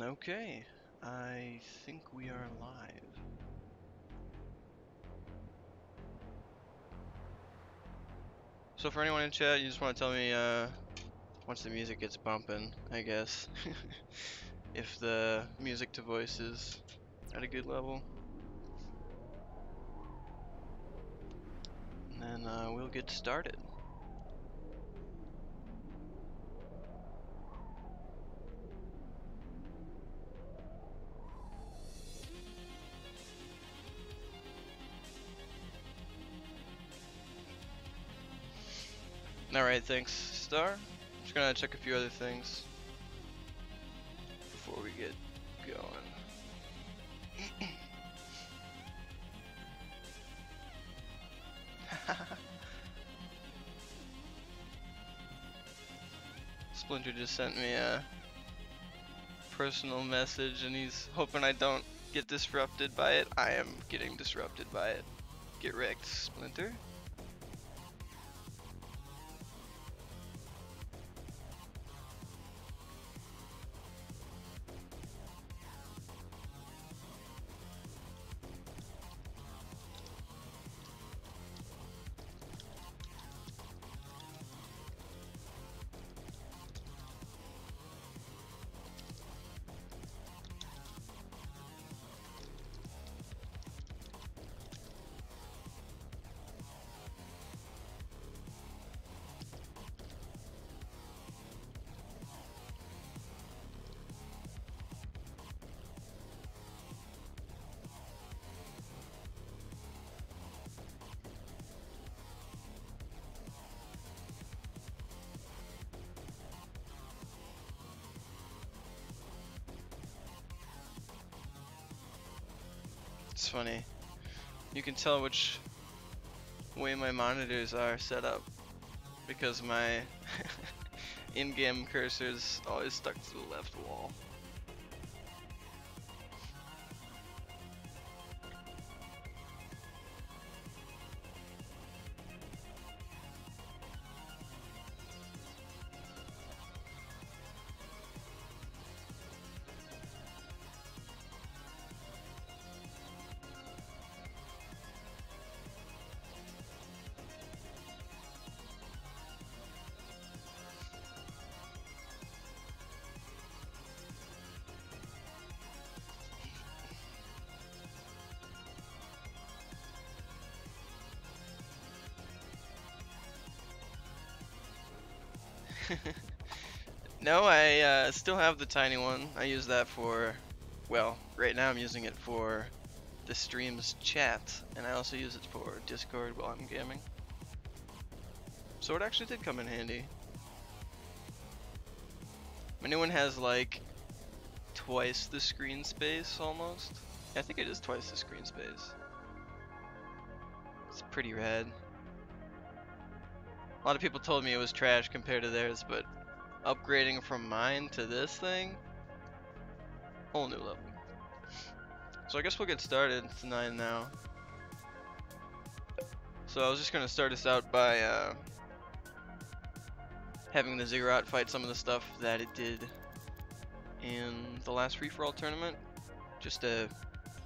Okay, I think we are live. So for anyone in chat, you just want to tell me once the music gets bumping, I guess, if the music to voice is at a good level. And then we'll get started. Alright, thanks, Star. Just gonna check a few other things before we get going. Splinter just sent me a personal message and he's hoping I don't get disrupted by it. I am getting disrupted by it. Get wrecked, Splinter. It's funny. You can tell which way my monitors are set up because my in-game cursor's always stuck to the left wall. No, I still have the tiny one. I use that for, well, right now I'm using it for the stream's chat, and I also use it for Discord while I'm gaming. So it actually did come in handy. My new one has like twice the screen space almost. I think it is twice the screen space. It's pretty rad. A lot of people told me it was trash compared to theirs, but upgrading from mine to this thing, whole new level. So I guess we'll get started. It's 9 now. So I was just gonna start us out by having the Ziggurat fight some of the stuff that it did in the last free-for-all tournament, just to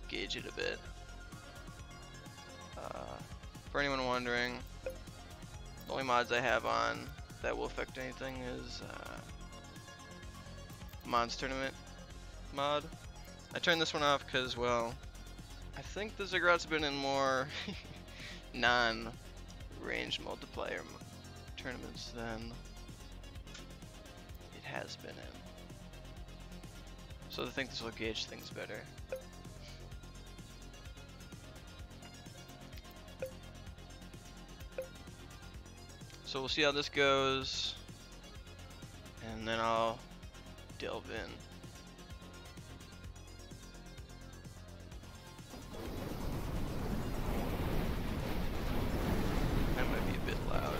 gauge it a bit. For anyone wondering, the only mods I have on that will affect anything is mods tournament mod. I turned this one off because, well, I think the Ziggurats have been in more non-range multiplayer tournaments than it has been in. So I think this will gauge things better. So we'll see how this goes, and then I'll delve in. That might be a bit loud.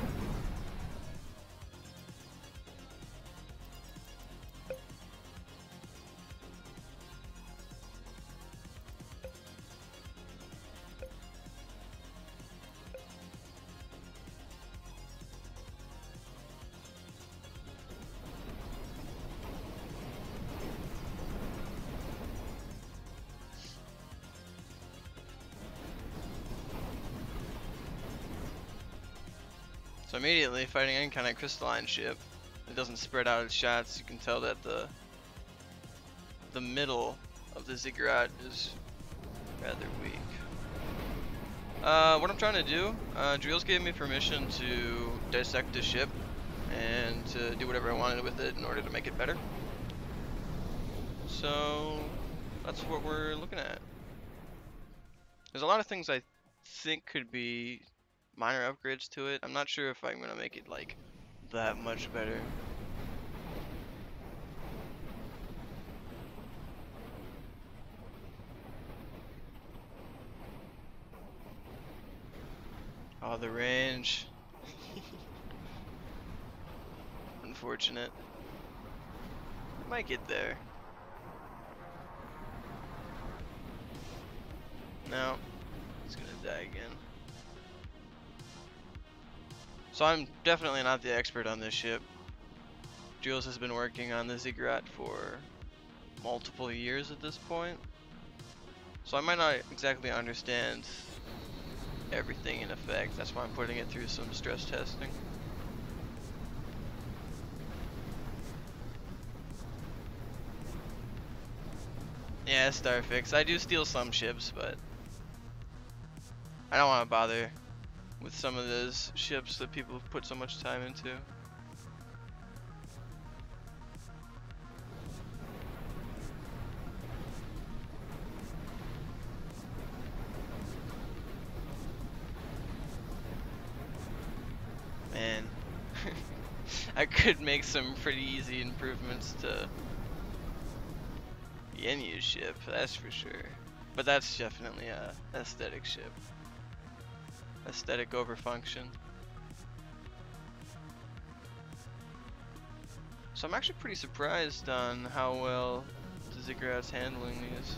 So immediately fighting any kind of crystalline ship, it doesn't spread out its shots. You can tell that the middle of the ziggurat is rather weak. What I'm trying to do, Drills gave me permission to dissect the ship and to do whatever I wanted with it in order to make it better. So that's what we're looking at. There's a lot of things I think could be minor upgrades to it. I'm not sure if I'm gonna make it like that much better. Oh, the range. Unfortunate. Might get there. No, it's gonna die again. So I'm definitely not the expert on this ship. Jules has been working on the ziggurat for multiple years at this point. So I might not exactly understand everything in effect. That's why I'm putting it through some stress testing. Yeah, Starfix. I do steal some ships, but I don't want to bother with some of those ships that people have put so much time into. Man, I could make some pretty easy improvements to the Yenu's ship, that's for sure. But that's definitely a aesthetic ship. Aesthetic over function. So I'm actually pretty surprised on how well the ziggurat's handling these.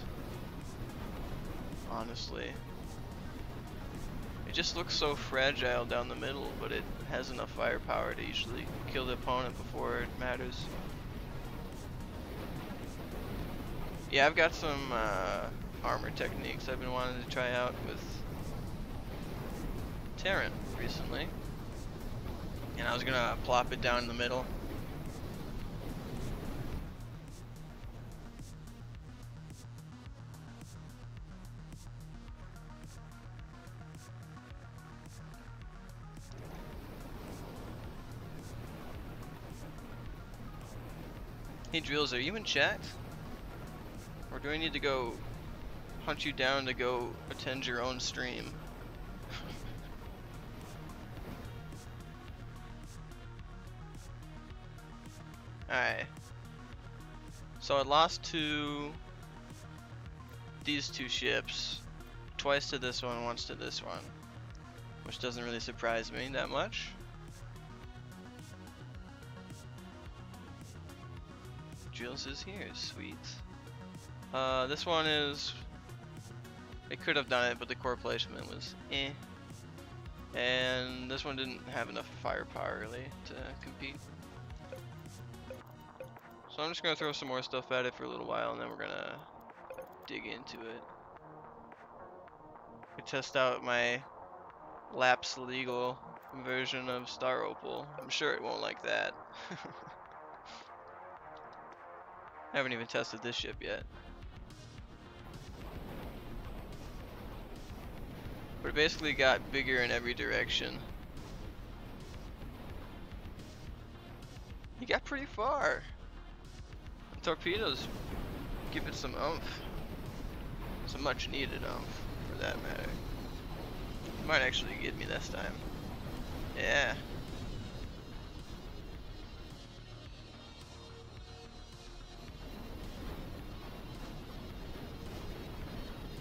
Honestly. It just looks so fragile down the middle, but it has enough firepower to usually kill the opponent before it matters. Yeah, I've got some armor techniques I've been wanting to try out with Terran recently. And I was gonna plop it down in the middle. Hey Drills, are you in chat? Or do I need to go hunt you down to go attend your own stream? Alright. So I lost to these two ships. Twice to this one, once to this one. Which doesn't really surprise me that much. Jules is here, sweet. This one is... It could have done it, but the core placement was eh. And this one didn't have enough firepower really to compete. So I'm just gonna throw some more stuff at it for a little while, and then we're gonna dig into it. I test out my lapse legal version of Star Opal. I'm sure it won't like that. I haven't even tested this ship yet. But it basically got bigger in every direction. He got pretty far. The torpedoes give it some oomph. Some much needed oomph, for that matter. Might actually get me this time. Yeah.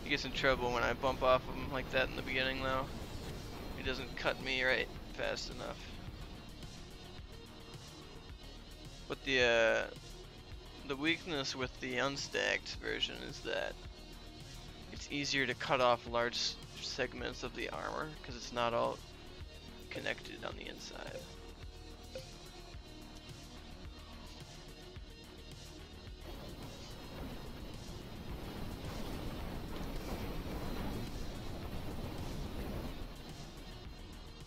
He gets in trouble when I bump off of him like that in the beginning though. He doesn't cut me right fast enough. But the weakness with the unstacked version is that it's easier to cut off large segments of the armor because it's not all connected on the inside.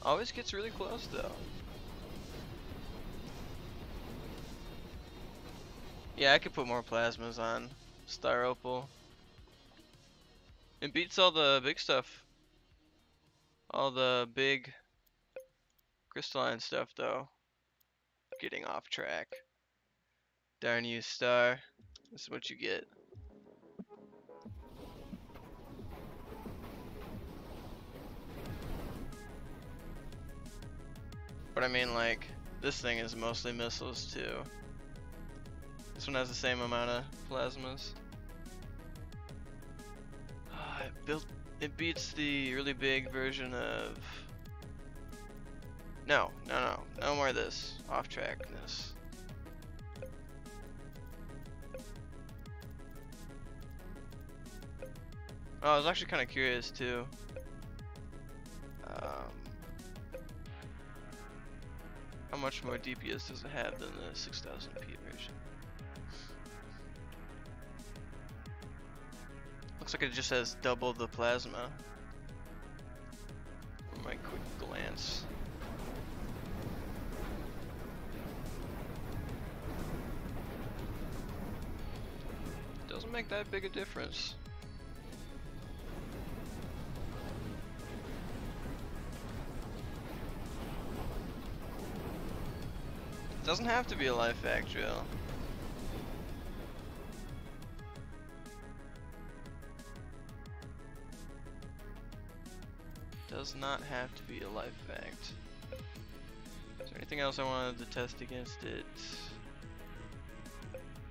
Always gets really close though. Yeah, I could put more plasmas on Star Opal. It beats all the big stuff. All the big crystalline stuff though. Getting off track. Darn you, Star. This is what you get. But I mean, like, this thing is mostly missiles too. This one has the same amount of plasmas. It beats the really big version of. No more of this off trackness. Oh, I was actually kind of curious too. How much more DPS does it have than the 6000p version? Looks like it just has double the plasma. From my quick glance. Doesn't make that big a difference. Doesn't have to be a life hack drill. Does not have to be a life fact. Is there anything else I wanted to test against it?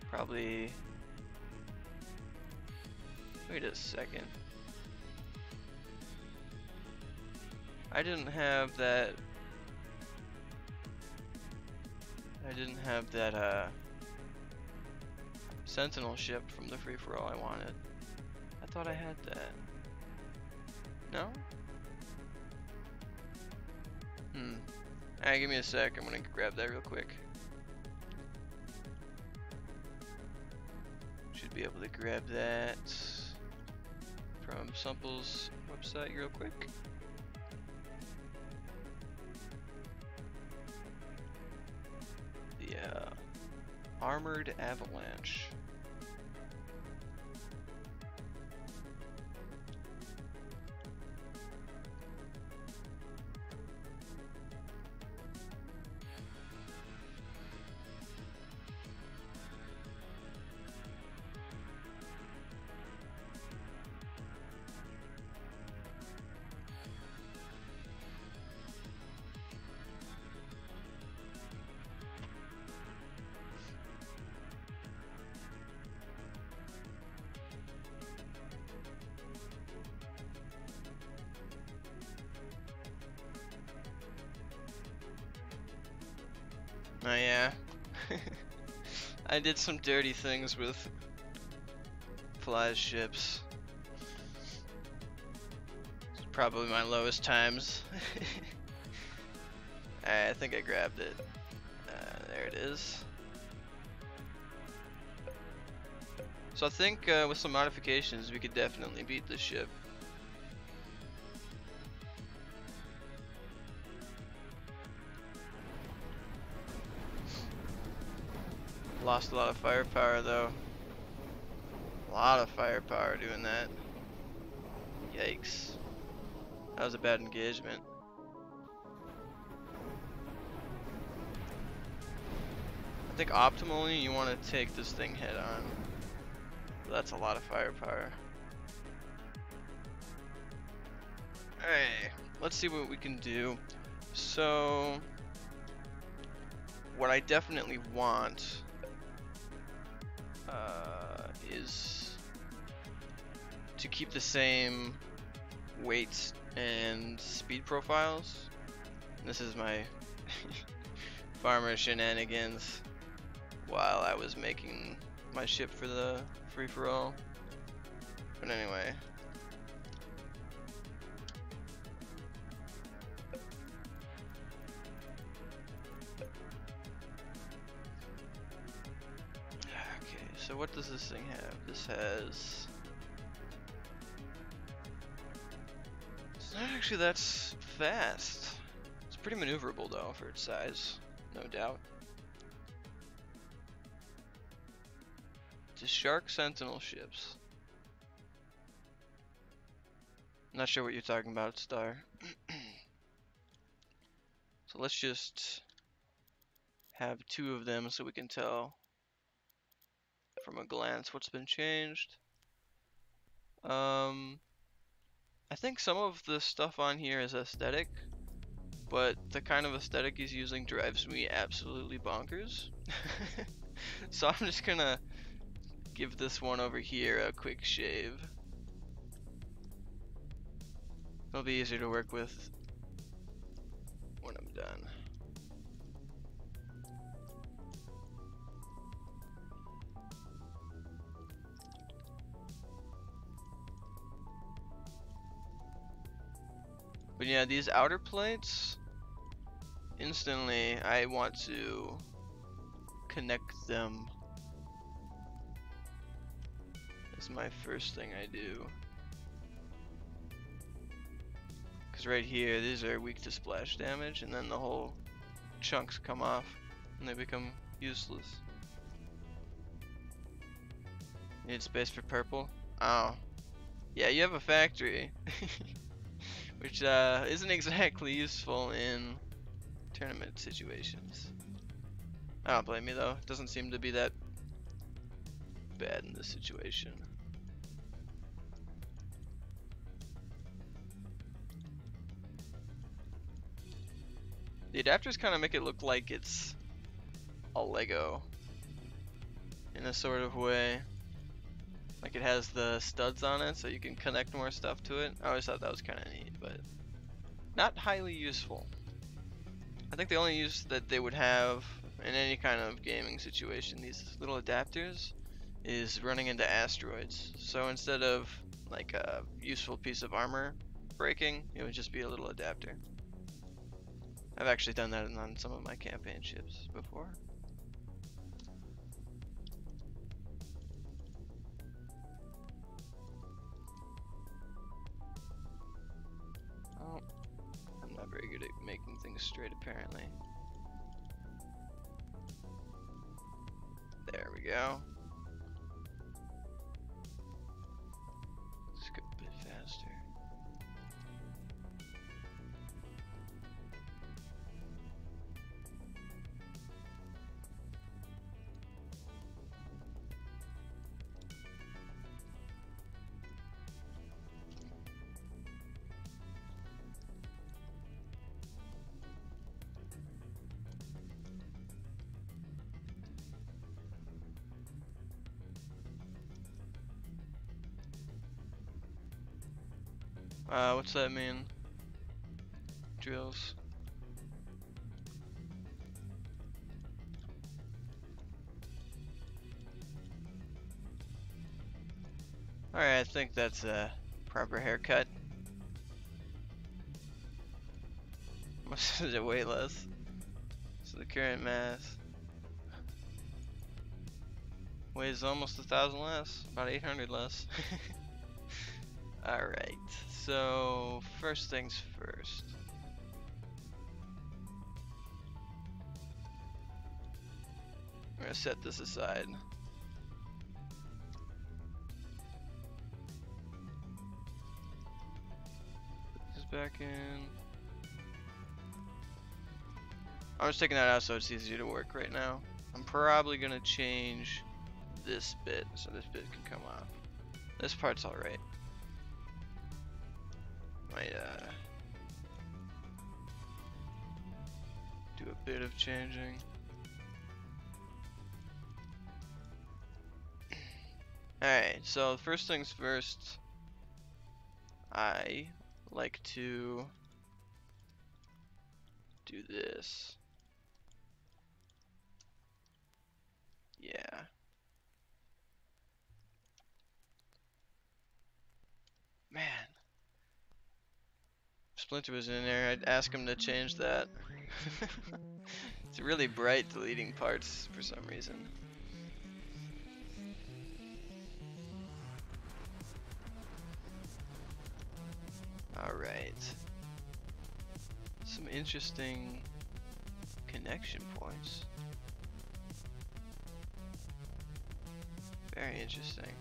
Probably. Wait a second. I didn't have that Sentinel ship from the free-for-all I wanted. I thought I had that. No? Alright, give me a sec. I'm gonna grab that real quick. Should be able to grab that from Sumple's website real quick. The Armored Avalanche. Oh yeah, I did some dirty things with Fly's ships. It's probably my lowest times. Alright, I think I grabbed it. There it is. So I think with some modifications we could definitely beat this ship. Lost a lot of firepower though. A lot of firepower doing that. Yikes. That was a bad engagement. I think optimally you want to take this thing head on. That's a lot of firepower. Alright, let's see what we can do. So, what I definitely want is to keep the same weights and speed profiles. This is my farmer shenanigans while I was making my ship for the free-for-all. But anyway. So what does this thing have? This has... It's not actually that fast. It's pretty maneuverable though for its size, no doubt. to Shark Sentinel ships. Not sure what you're talking about, Star. So let's just have 2 of them so we can tell from a glance what's been changed. I think some of the stuff on here is aesthetic, but the kind of aesthetic he's using drives me absolutely bonkers. So I'm just gonna give this one over here a quick shave. It'll be easier to work with when I'm done. But yeah, these outer plates, instantly I want to connect them. That's my first thing I do. Because right here, these are weak to splash damage, and then the whole chunks come off and they become useless. Need space for purple? Oh. Yeah, you have a factory. Which isn't exactly useful in tournament situations. I don't blame you though. It doesn't seem to be that bad in this situation. The adapters kind of make it look like it's a Lego in a sort of way. Like it has the studs on it so you can connect more stuff to it. I always thought that was kind of neat, but not highly useful. I think the only use that they would have in any kind of gaming situation, these little adapters, is running into asteroids. So instead of like a useful piece of armor breaking, it would just be a little adapter. I've actually done that on some of my campaign ships before. Oh, I'm not very good at making things straight apparently. There we go. Let's go a bit faster. What's that mean? Drills. Alright, I think that's a proper haircut. Much is it way less? So the current mass weighs almost 1,000 less, about 800 less. Alright, so first things first. I'm gonna set this aside. Put this back in. I'm just taking that out so it's easier to work right now. I'm probably gonna change this bit so this bit can come off. This part's alright. Might do a bit of changing. Alright, so first things first, I like to do this. Yeah. Man. If Splinter was in there, I'd ask him to change that. It's really bright deleting parts for some reason. Alright. Some interesting connection points. Very interesting.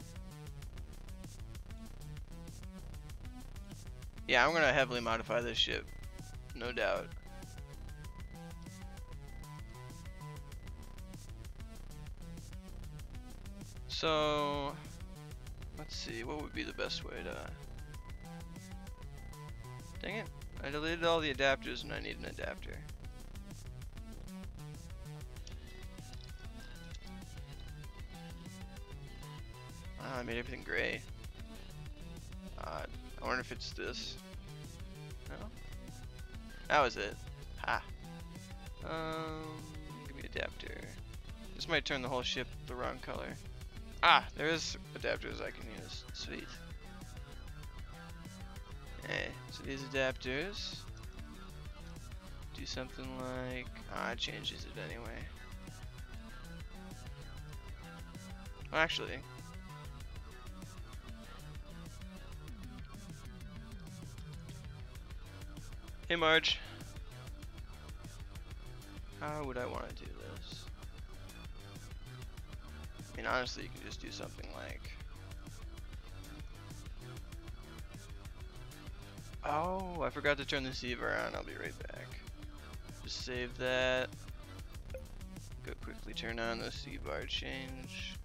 Yeah, I'm gonna heavily modify this ship, no doubt. So, let's see, what would be the best way to... Dang it, I deleted all the adapters and I need an adapter. I made everything gray. I wonder if it's this. No? That was it. Ha. Give me adapter. This might turn the whole ship the wrong color. Ah, there is adapters I can use. Sweet. Okay, so these adapters do something like... it changes it anyway. Well, actually... Hey Marge. How would I want to do this? I mean, honestly, you can just do something like... Oh, I forgot to turn the receiver on. I'll be right back. Just save that. Go quickly turn on the C-bar change.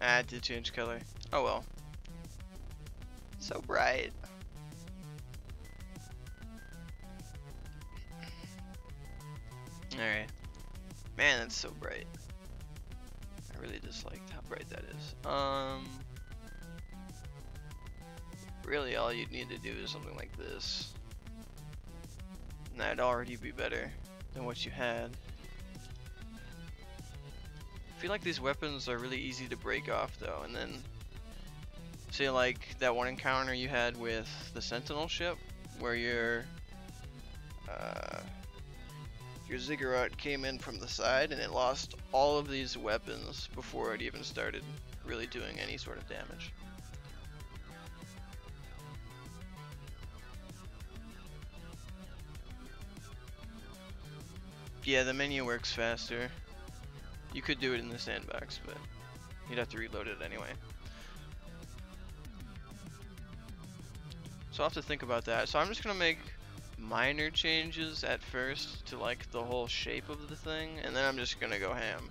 It did change color. Oh well. So bright. Alright. Man, that's so bright. I really disliked how bright that is. Really all you'd need to do is something like this. And that'd already be better than what you had. I feel like these weapons are really easy to break off though, and then say like that one encounter you had with the Sentinel ship where your ziggurat came in from the side and it lost all of these weapons before it even started really doing any sort of damage. Yeah, the menu works faster. You could do it in the sandbox, but you'd have to reload it anyway. So I'll have to think about that. So I'm just gonna make minor changes at first to like the whole shape of the thing, and then I'm just gonna go ham.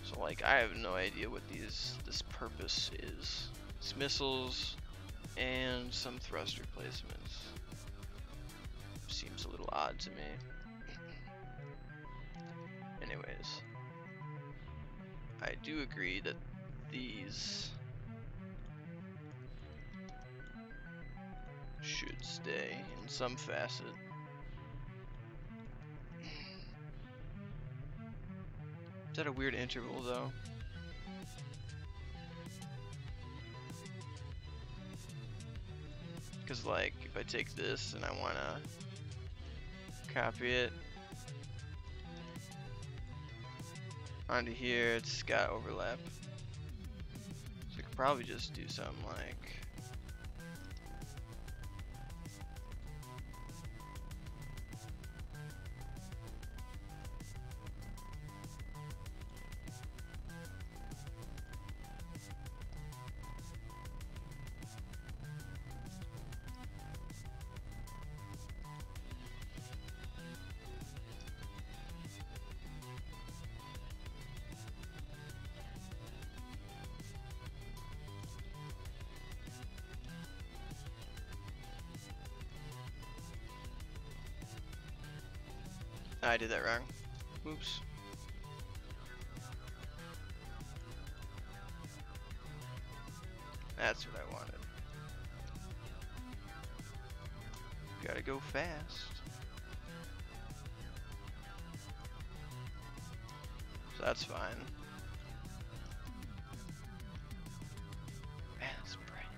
So like I have no idea what this purpose is. It's missiles and some thruster placements. Seems a little odd to me. Anyways, I do agree that these should stay in some facet. Is that a weird interval though? Because like if I take this and I want to copy it onto here, it's got overlap. So I could probably just do something like I did that wrong. Oops. That's what I wanted. Gotta go fast. So that's fine. Man, that's bright.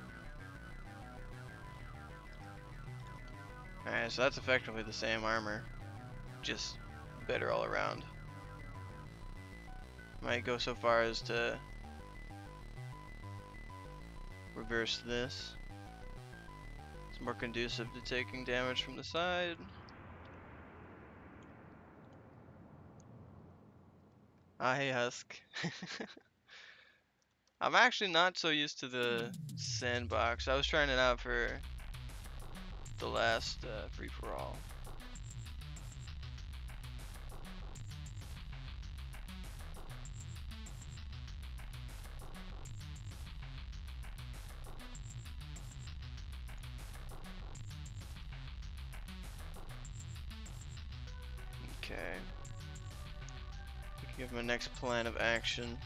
Alright, so that's effectively the same armor. Just better all around. Might go so far as to reverse this. It's more conducive to taking damage from the side. Ah, hey Husk. I'm actually not so used to the sandbox. I was trying it out for the last free-for-all. Okay. Give my next plan of action.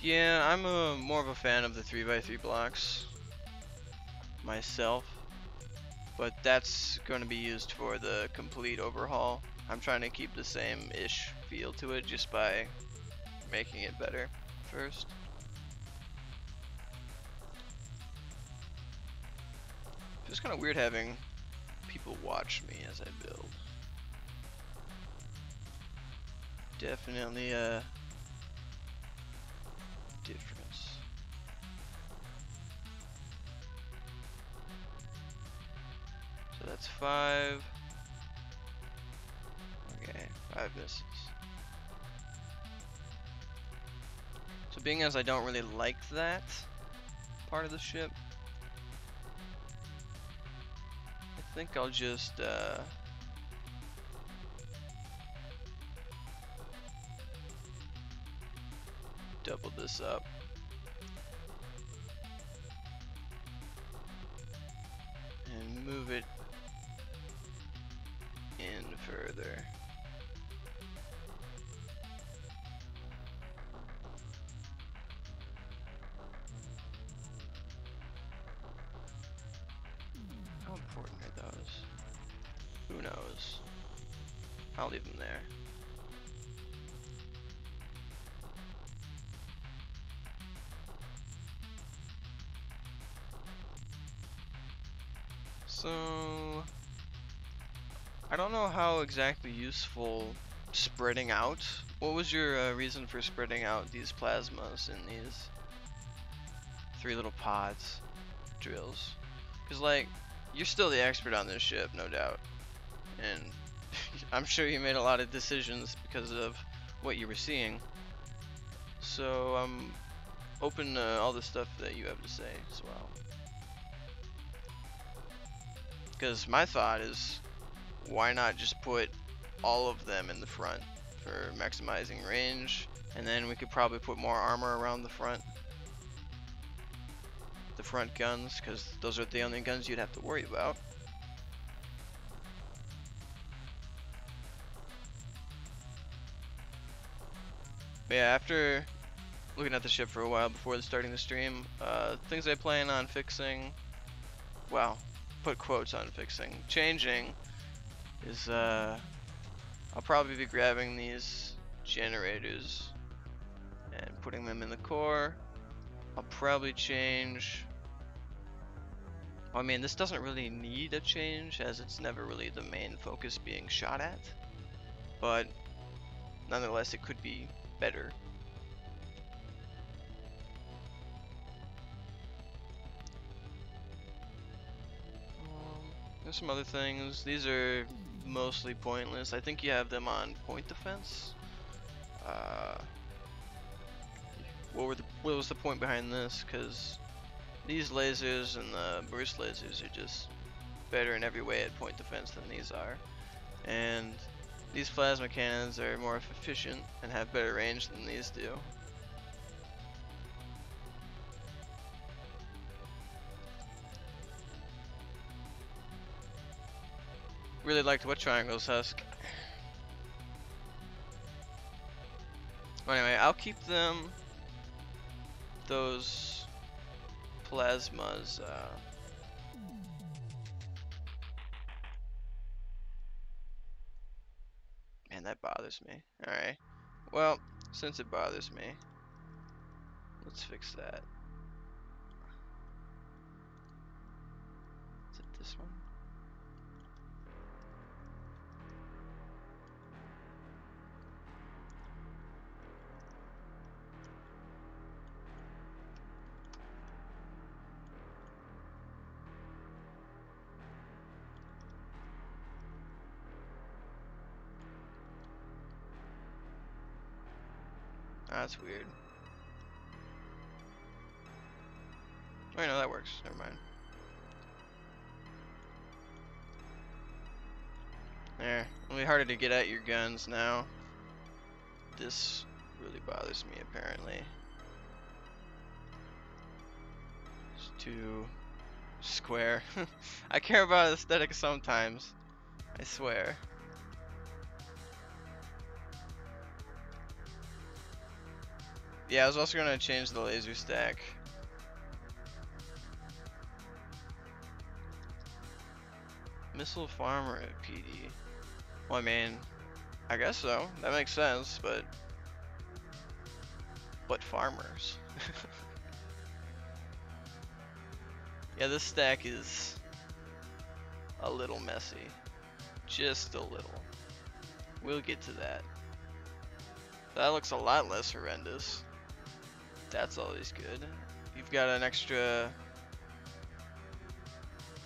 Yeah, I'm more of a fan of the 3x3 blocks myself, but that's going to be used for the complete overhaul. I'm trying to keep the same-ish feel to it just by making it better first. It's kind of weird having people watch me as I build. Definitely a difference. So that's 5. Okay, 5 misses. So being as I don't really like that part of the ship, I think I'll just double this up. And move it in further. How important are those? Who knows? I'll leave them there. So I don't know how exactly useful spreading out. What was your reason for spreading out these plasmas in these 3 little pods drills? Because like, you're still the expert on this ship, no doubt, and I'm sure you made a lot of decisions because of what you were seeing. So I'm open to all the stuff that you have to say as well. Because my thought is, why not just put all of them in the front for maximizing range, and then we could probably put more armor around the front guns, because those are the only guns you'd have to worry about. But yeah, after looking at the ship for a while before starting the stream, things I plan on fixing, well, put quotes on fixing, changing, is I'll probably be grabbing these generators and putting them in the core. I'll probably change, I mean, this doesn't really need a change as it's never really the main focus being shot at, but nonetheless it could be better. There's some other things. These are mostly pointless. I think you have them on point defense. What was the point behind this? Because these lasers and the burst lasers are just better in every way at point defense than these are. And these plasma cannons are more efficient and have better range than these do. Really liked what triangles, Husk. Anyway, I'll keep them, those plasmas, man, that bothers me. Alright, Well, since it bothers me, let's fix that. Is it this one? Ah, that's weird. Wait, no, that works. Never mind. There. It'll be harder to get at your guns now. This really bothers me, apparently. It's too square. I care about aesthetics sometimes. I swear. Yeah, I was also gonna change the laser stack. Missile farmer at PD. Well, I mean, I guess so. That makes sense, but farmers. Yeah, this stack is a little messy. Just a little. We'll get to that. That looks a lot less horrendous. That's always good. You've got an extra...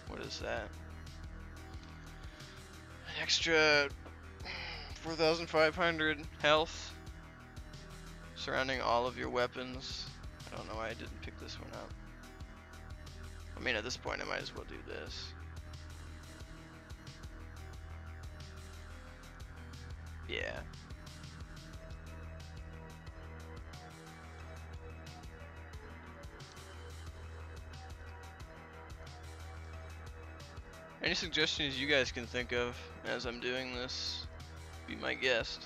What is that? An extra 4,500 health surrounding all of your weapons. I don't know why I didn't pick this one up. I mean, at this point I might as well do this. Yeah. Any suggestions you guys can think of as I'm doing this, be my guest.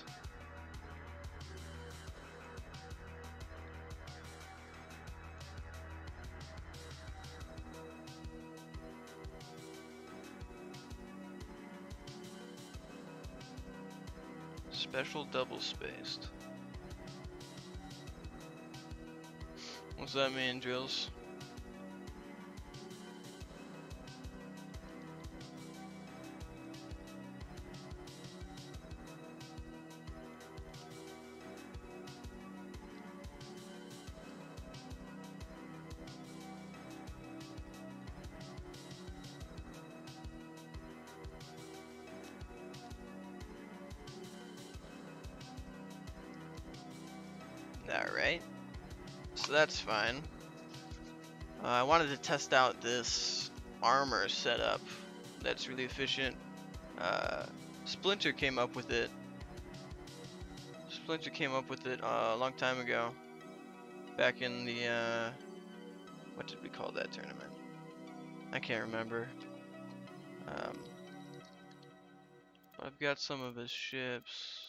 Special double spaced. What's that mean, Drills? Alright, so that's fine. I wanted to test out this armor setup that's really efficient. Splinter came up with it. A long time ago. Back in the, what did we call that tournament? I can't remember. But I've got some of his ships.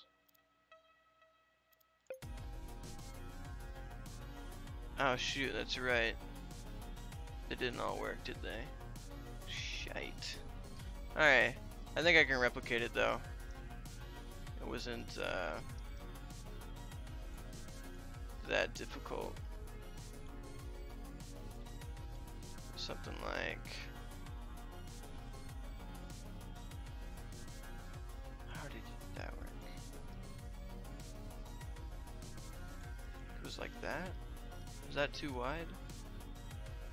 Oh shoot, that's right. They didn't all work, did they? Shite. Alright, I think I can replicate it though. It wasn't that difficult. Something like... How did that work? It was like that? Is that too wide?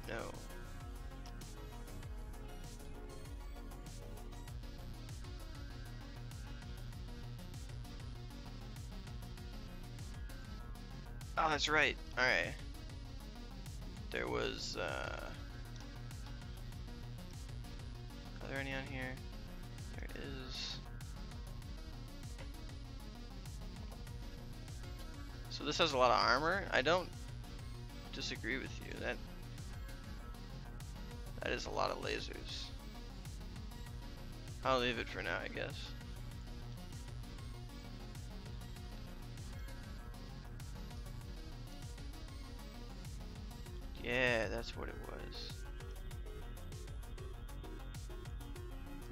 No. Oh, that's right. Alright. There was, are there any on here? There is. So this has a lot of armor. I don't disagree with you. That is a lot of lasers. I'll leave it for now, I guess. Yeah, that's what it was.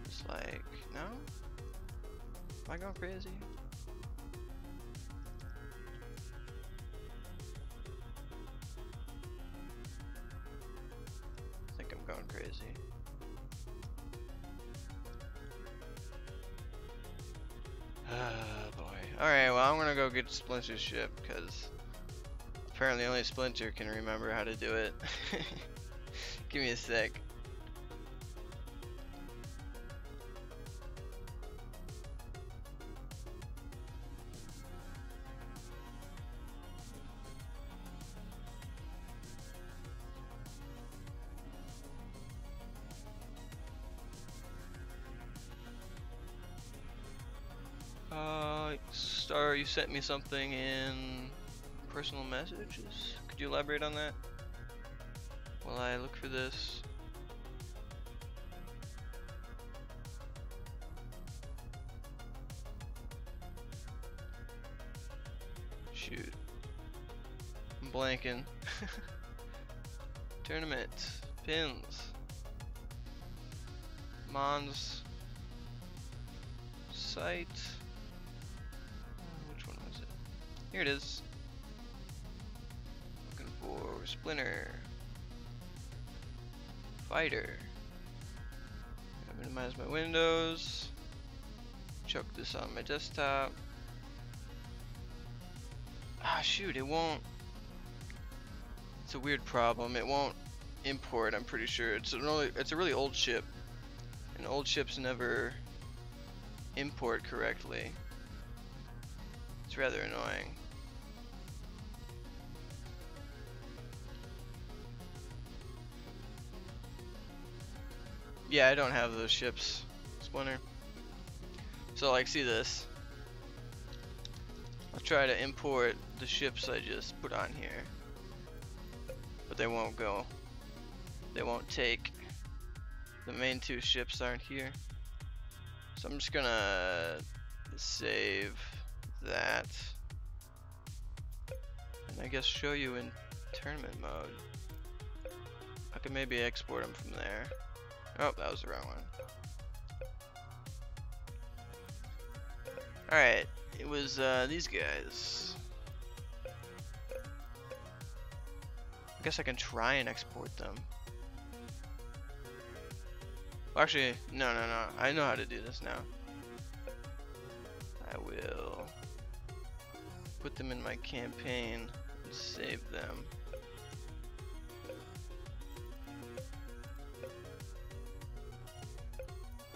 It's like, no? Am I going crazy? Alright, well I'm gonna go get Splinter's ship, because apparently only Splinter can remember how to do it. Give me a sec. Star, you sent me something in personal messages. Could you elaborate on that? While I look for this. Shoot. I'm blanking. Tournament. Pins. Mons. Site. Which one was it? Here it is. Looking for Splinter. Fighter. I minimize my windows. Chuck this on my desktop. Ah, shoot, it won't. It's a weird problem. It won't import, I'm pretty sure. It's a really old ship. And old ships never import correctly. It's rather annoying. Yeah, I don't have those ships, Splinter. So like, see this. I'll try to import the ships I just put on here. But they won't go. They won't take. The main two ships aren't here. So I'm just gonna save that. And I guess show you in tournament mode. I could maybe export them from there. Oh, that was the wrong one. Alright, it was these guys. I guess I can try and export them. Well, actually, no. I know how to do this now. I will put them in my campaign and save them.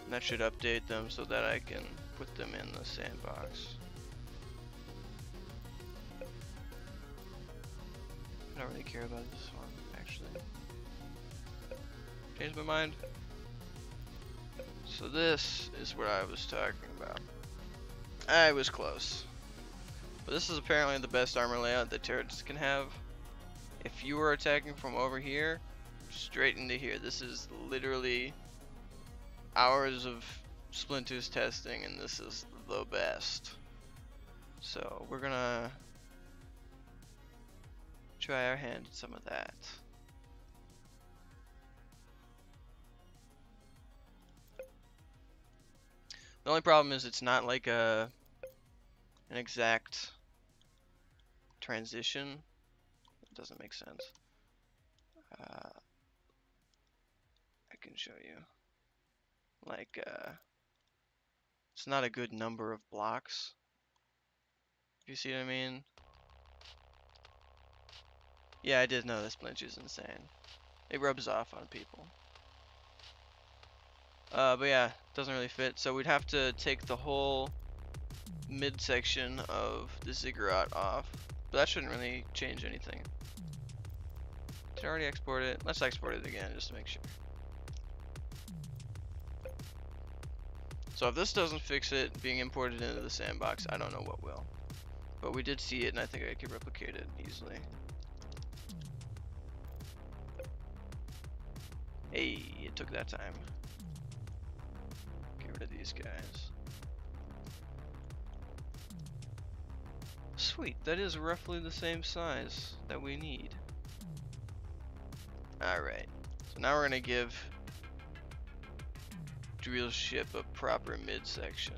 And that should update them so that I can put them in the sandbox. I don't really care about this one, actually. Changed my mind. So this is what I was talking about. I was close. But this is apparently the best armor layout that turrets can have. If you were attacking from over here, straight into here, this is literally hours of Splinter's testing, and this is the best. So we're gonna try our hand at some of that. The only problem is it's not like an exact transition. It doesn't make sense. I can show you. Like, it's not a good number of blocks. If you see what I mean? Yeah, I did know this flinch is insane. It rubs off on people. But yeah, it doesn't really fit. So we'd have to take the whole midsection of the ziggurat off. But that shouldn't really change anything. Did I already export it? Let's export it again just to make sure. So if this doesn't fix it being imported into the sandbox, I don't know what will. But we did see it, and I think I could replicate it easily. Hey, it took that time. Get rid of these guys. Sweet, that is roughly the same size that we need. Alright, so now we're gonna give Drill's ship a proper midsection.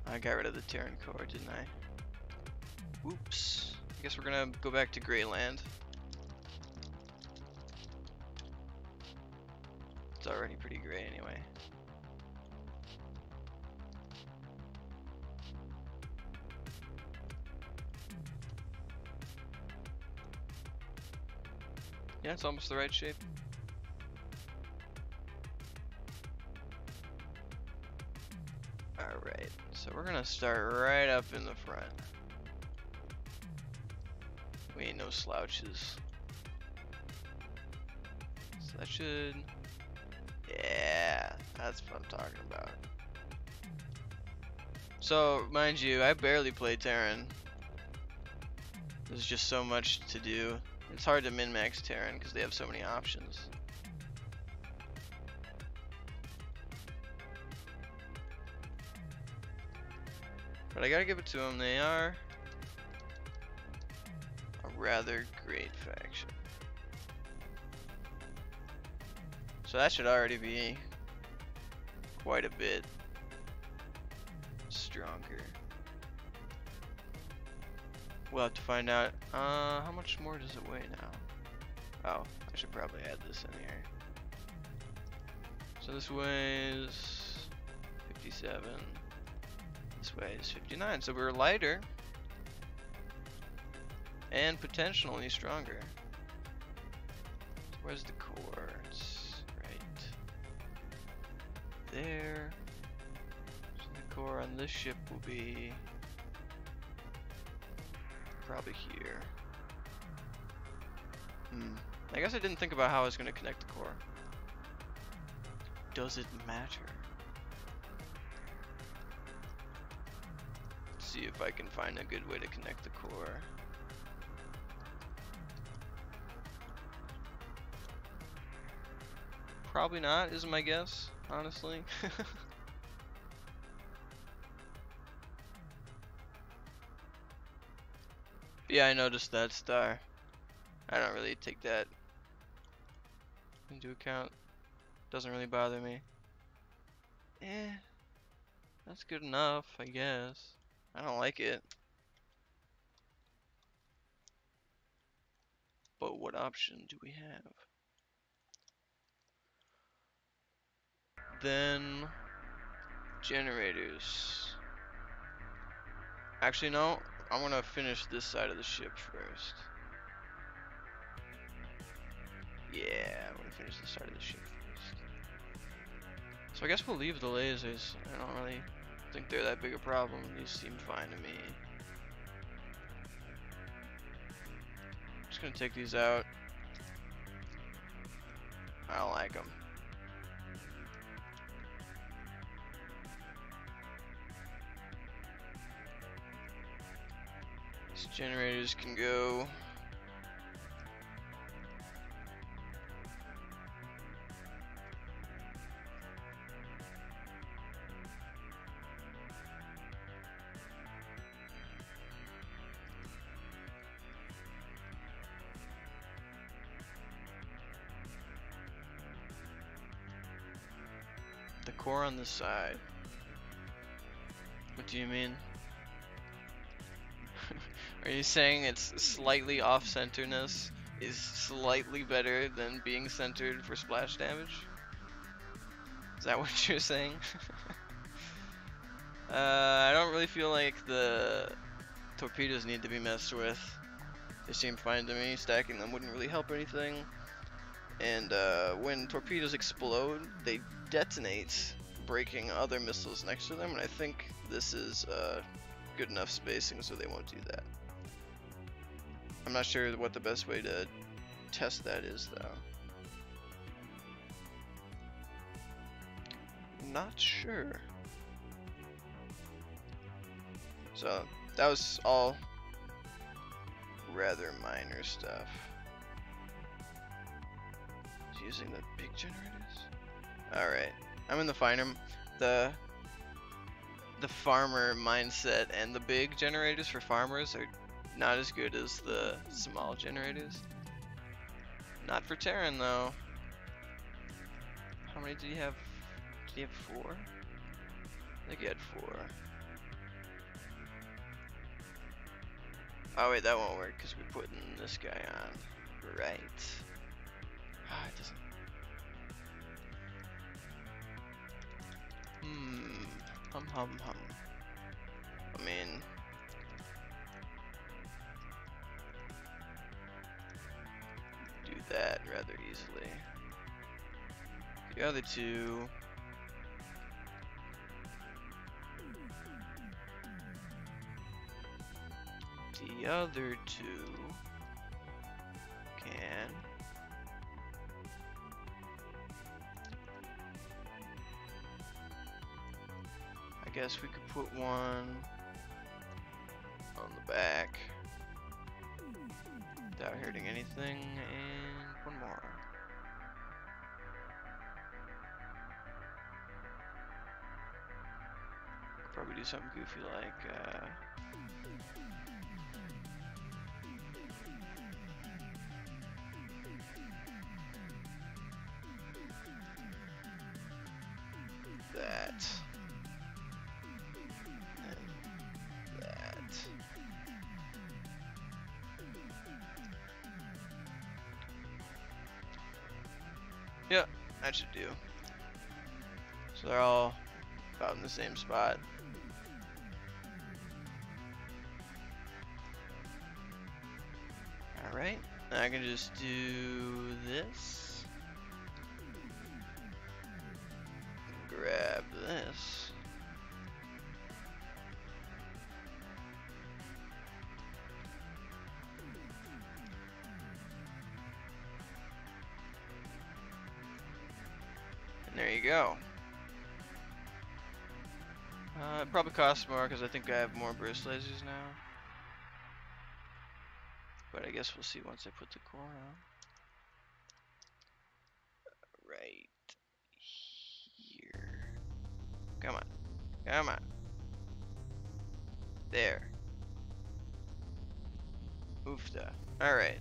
I got rid of the Terran core, didn't I? Whoops. I guess we're gonna go back to Greyland. It's already pretty gray anyway. Yeah, it's almost the right shape. Alright, so we're gonna start right up in the front. We ain't no slouches. So that should... Yeah, that's what I'm talking about. So, mind you, I barely play Terran. There's just so much to do. It's hard to min-max Terran because they have so many options. But I gotta give it to them, they are a rather great faction. So that should already be quite a bit stronger. We'll have to find out. How much more does it weigh now? Oh, I should probably add this in here. So this weighs 57. This weighs 59. So we're lighter and potentially stronger. So where's the core? It's right there. So the core on this ship will be probably here. I guess I didn't think about how I was going to connect the core. Does it matter? Let's see if I can find a good way to connect the core. Probably not, is my guess, honestly. Yeah, I noticed that star. I don't really take that into account. Doesn't really bother me. That's good enough, I guess. I don't like it. But what option do we have? Then generators. Actually, no. I want to finish this side of the ship first. Yeah, I want to finish this side of the ship first. So I guess we'll leave the lasers. I don't really think they're that big a problem. These seem fine to me. Just gonna take these out. I don't like them. These generators can go. The core on this side. What do you mean? Are you saying it's slightly off-centerness is slightly better than being centered for splash damage? Is that what you're saying? I don't really feel like the torpedoes need to be messed with. They seem fine to me. Stacking them wouldn't really help anything. And when torpedoes explode, they detonate, breaking other missiles next to them, and I think this is good enough spacing so they won't do that. I'm not sure what the best way to test that is, though. Not sure. So that was all rather minor stuff. Using the big generators. All right, I'm in the the farmer mindset, and the big generators for farmers are not as good as the small generators. Not for Terran though. How many did you have? Did you have 4? I think you had 4. Oh wait, that won't work because we're putting this guy on. Right. Ah, it doesn't. hum. I mean, do that rather easily. The other two. The other two can. I guess we could put one on the back without hurting anything, and one more. Could probably do something goofy like that. And that. Yeah, that should do. So they're all about in the same spot. Alright, I can just do this. Grab this. And there you go. It probably costs more because I think I have more burst lasers now. But I guess we'll see once I put the core on. Right here. Come on. Come on. There. Oofda. Alright.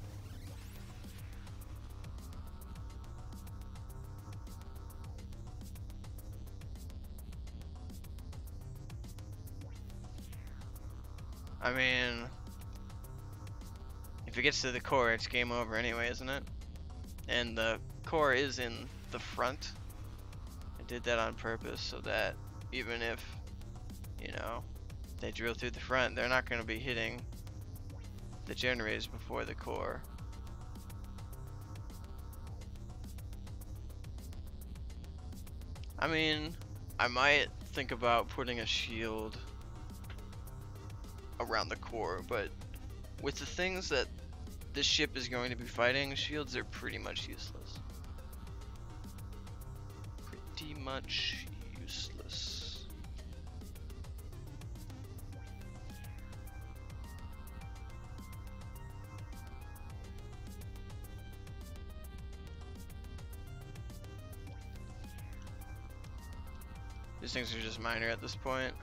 I mean, if it gets to the core, it's game over anyway, isn't it? And the core is in the front. I did that on purpose so that even if, you know, they drill through the front, they're not going to be hitting the generators before the core. I mean, I might think about putting a shield around the core, but with the things that this ship is going to be fighting, shields are pretty much useless. Pretty much useless. These things are just minor at this point.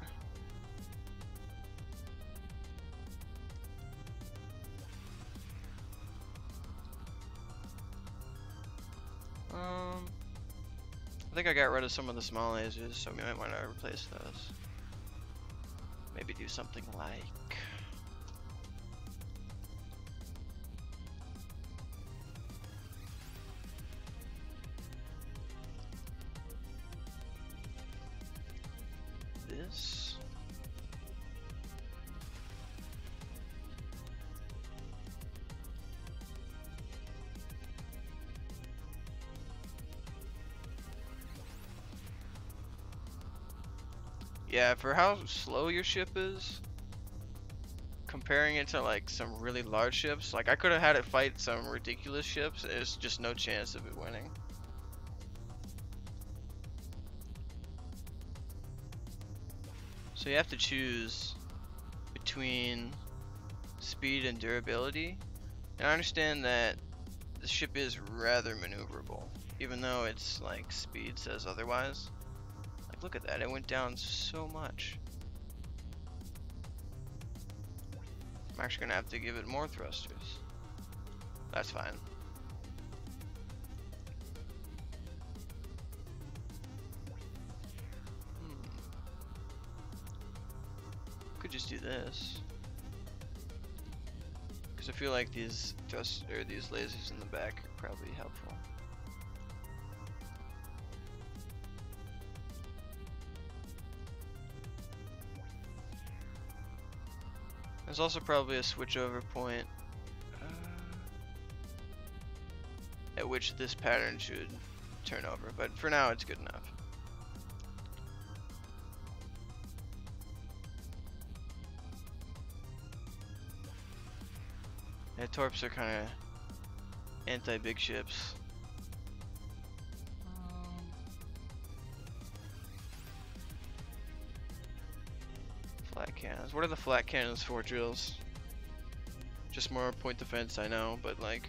I think I got rid of some of the small lasers, so we might want to replace those. Maybe do something like... this. Yeah, for how slow your ship is, comparing it to like some really large ships, like I could have had it fight some ridiculous ships, there's just no chance of it winning. So you have to choose between speed and durability. And I understand that the ship is rather maneuverable, even though its like speed says otherwise. Like look at that, it went down so much. I'm actually gonna have to give it more thrusters. That's fine. Could just do this, because I feel like these these lasers in the back are probably helpful. There's also probably a switchover point at which this pattern should turn over, but for now it's good enough. Yeah, torps are kind of anti-big ships. Flat cannons. What are the flat cannons for, drills? Just more point defense, I know, but like,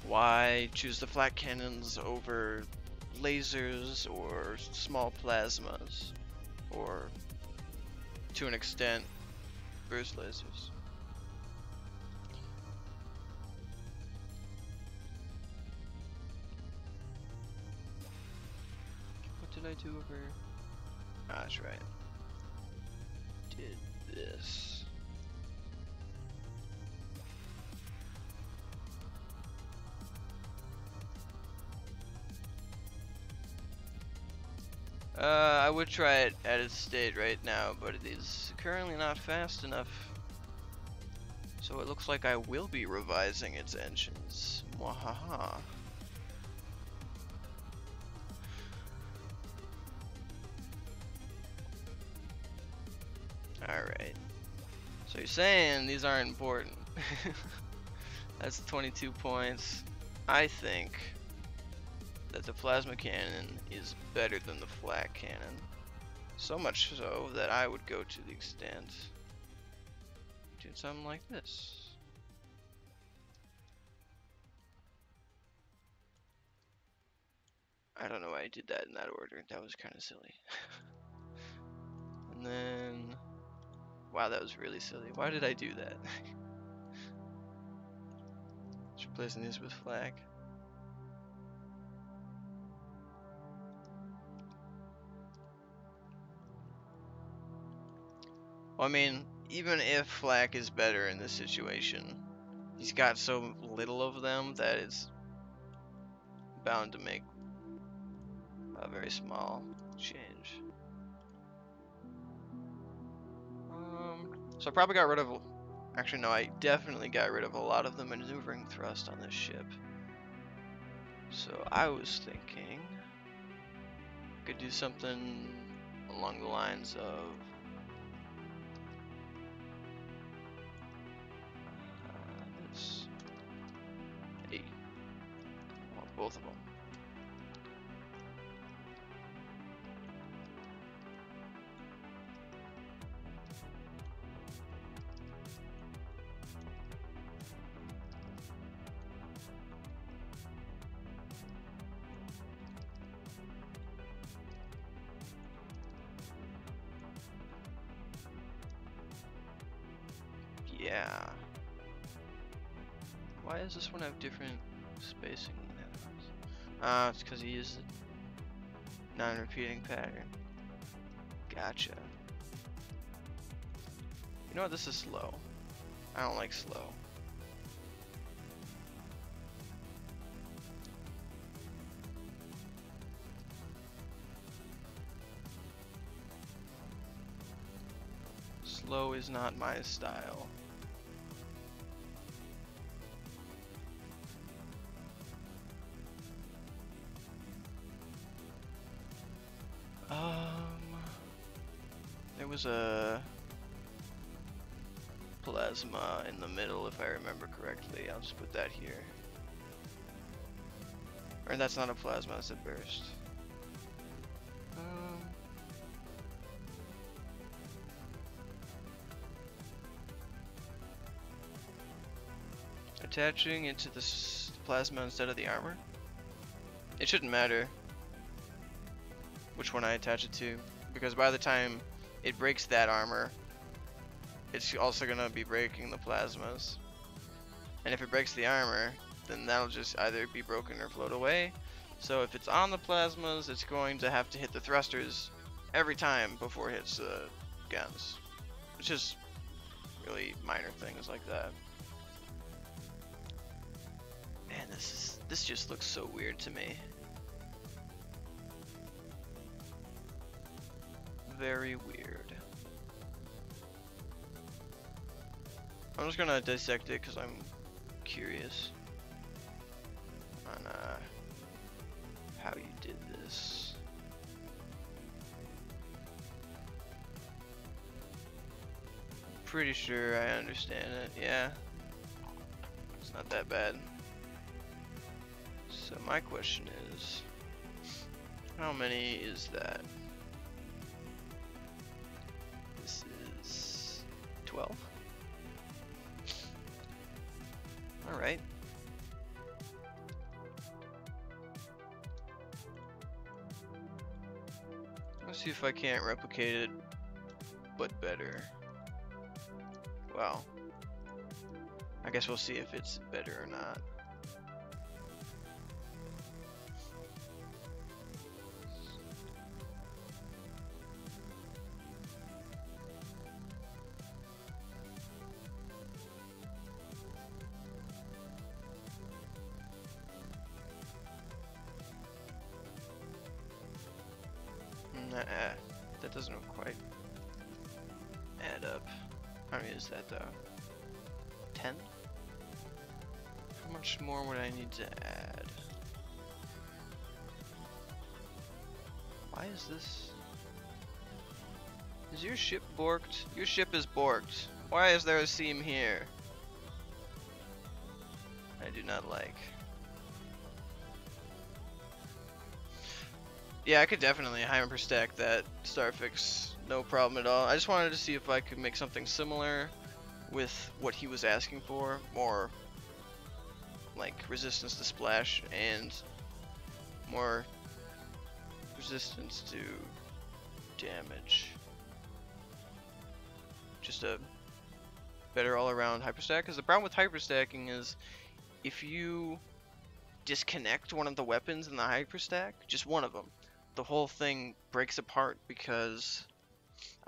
why choose the flat cannons over lasers or small plasmas, or to an extent, burst lasers? What did I do over? Ah, that's right. Did this. I would try it at its state right now, but it is currently not fast enough. So it looks like I will be revising its engines. Mwahaha. Alright. So you're saying these aren't important. That's 22 points. I think that the plasma cannon is better than the flat cannon. So much so that I would go to the extent of doing something like this. I don't know why I did that in that order. That was kind of silly. And then, wow, that was really silly. Why did I do that? Just replacing this with flak. Well, I mean, even if flak is better in this situation, he's got so little of them that it's bound to make a very small change. So I probably got rid of, actually no, I definitely got rid of a lot of the maneuvering thrust on this ship. So I was thinking I could do something along the lines of this. Hey, I want both of them. Yeah. Why does this one have different spacing than the other ones? Ah, it's because he used a non-repeating pattern. Gotcha. You know what? This is slow. I don't like slow. Slow is not my style. There was a plasma in the middle, if I remember correctly. I'll just put that here. Or that's not a plasma, it's a burst. Attaching into the plasma instead of the armor. It shouldn't matter which one I attach it to, because by the time it breaks that armor, it's also gonna be breaking the plasmas. And if it breaks the armor, then that'll just either be broken or float away. So if it's on the plasmas, it's going to have to hit the thrusters every time before it hits the guns. It's just really minor things like that. Man, this just looks so weird to me. Very weird. I'm just gonna dissect it because I'm curious on how you did this. Pretty sure I understand it. Yeah, it's not that bad. So my question is, how many is that? This is 12. All right. Let's see if I can't replicate it, but better. Well, I guess we'll see if it's better or not. Nah, that doesn't quite add up. How many is that though? 10? How much more would I need to add? Why is this? Is your ship borked? Your ship is borked. Why is there a seam here? I do not like. Yeah, I could definitely hyperstack that Starfix, no problem at all. I just wanted to see if I could make something similar with what he was asking for, more like resistance to splash and more resistance to damage. Just a better all-around hyperstack, because the problem with hyperstacking is if you disconnect one of the weapons in the hyperstack, just one of them, the whole thing breaks apart because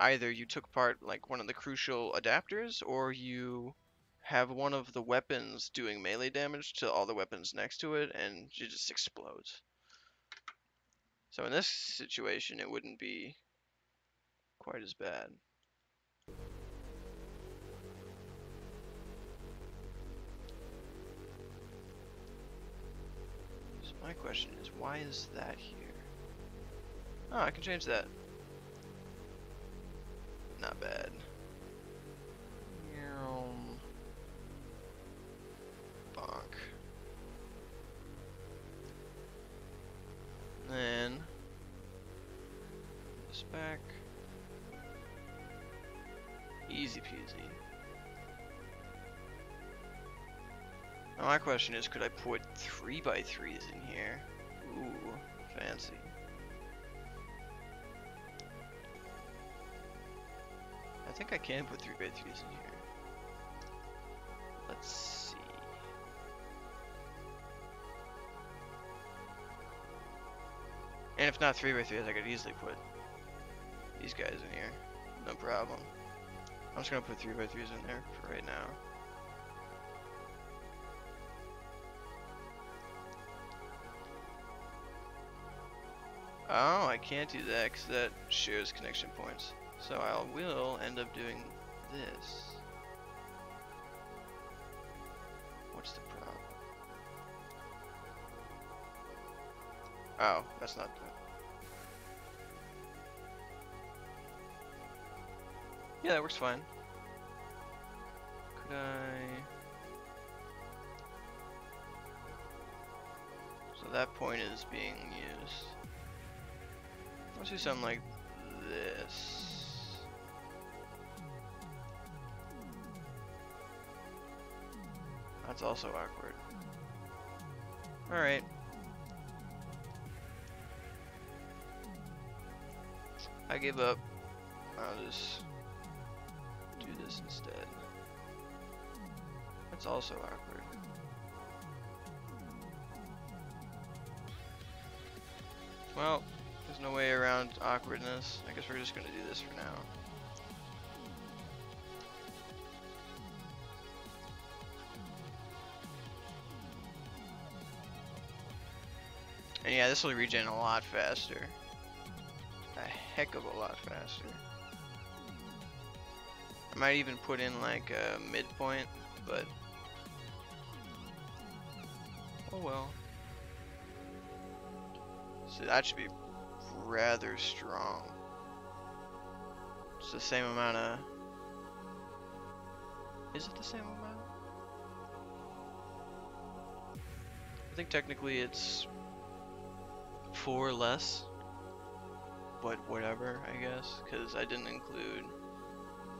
either you took apart like one of the crucial adapters or you have one of the weapons doing melee damage to all the weapons next to it and it just explodes. So in this situation it wouldn't be quite as bad. So my question is, why is that here? Oh, I can change that. Not bad. Bonk. Then this back. Easy peasy. Now my question is, could I put 3x3s in here? Ooh, fancy. I think I can put 3x3s in here. Let's see. And if not 3x3s, I could easily put these guys in here. No problem. I'm just gonna put 3x3s in there for right now. Oh, I can't do that because that shares connection points. So I will end up doing this. What's the problem? Oh, that's not good. Yeah, that works fine. Could I? So that point is being used. Let's do something like this. That's also awkward. Alright. I give up. I'll just do this instead. That's also awkward. Well, there's no way around awkwardness. I guess we're just gonna do this for now. And yeah, this will regen a lot faster. A heck of a lot faster. I might even put in like a midpoint, but oh well. So that should be rather strong. It's the same amount of... Is it the same amount? I think technically it's 4 less, but whatever, I guess, because I didn't include...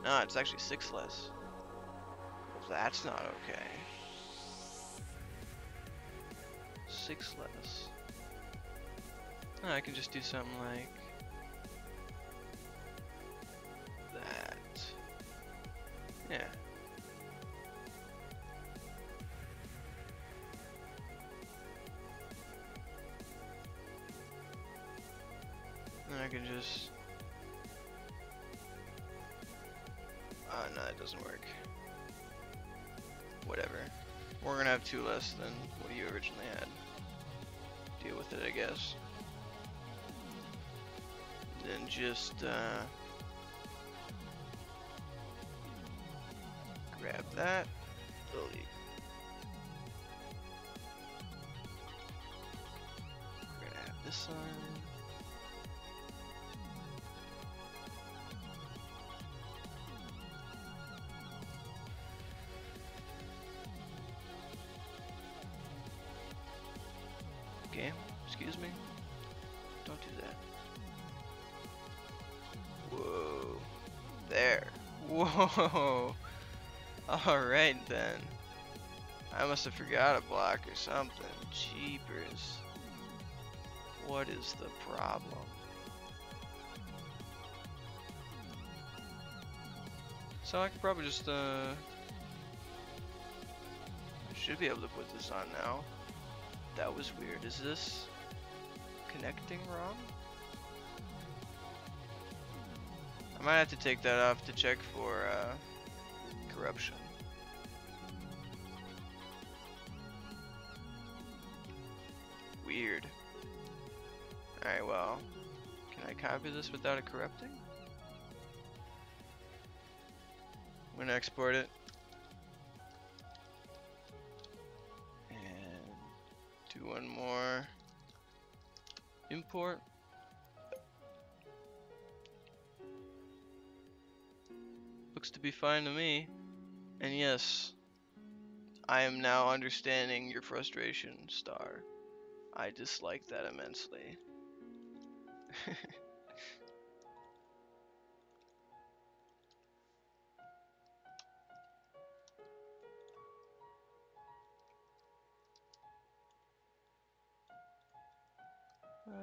No, it's actually 6 less. Well, that's not okay. 6 less. Oh, I can just do something like that. Yeah. Then I can just... no, that doesn't work. Whatever. We're gonna have 2 less than what you originally had. Deal with it, I guess. Then just grab that, delete. We're gonna have this one. Game, excuse me. Don't do that. Whoa. There. Whoa. Alright then. I must have forgot a block or something. Jeepers. What is the problem? So I could probably just I should be able to put this on now. That was weird. Is this connecting wrong? I might have to take that off to check for corruption. Weird. Alright, well, can I copy this without it corrupting? I'm gonna export it. And do one more. Import. Looks to be fine to me. And yes, I am now understanding your frustration, Star. I dislike that immensely.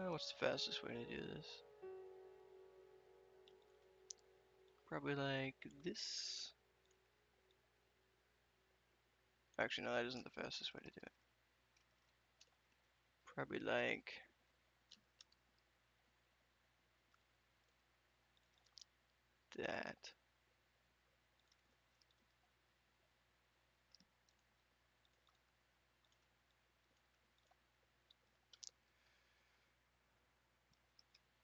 What's the fastest way to do this? Probably like this. Actually, no, that isn't the fastest way to do it. Probably like that.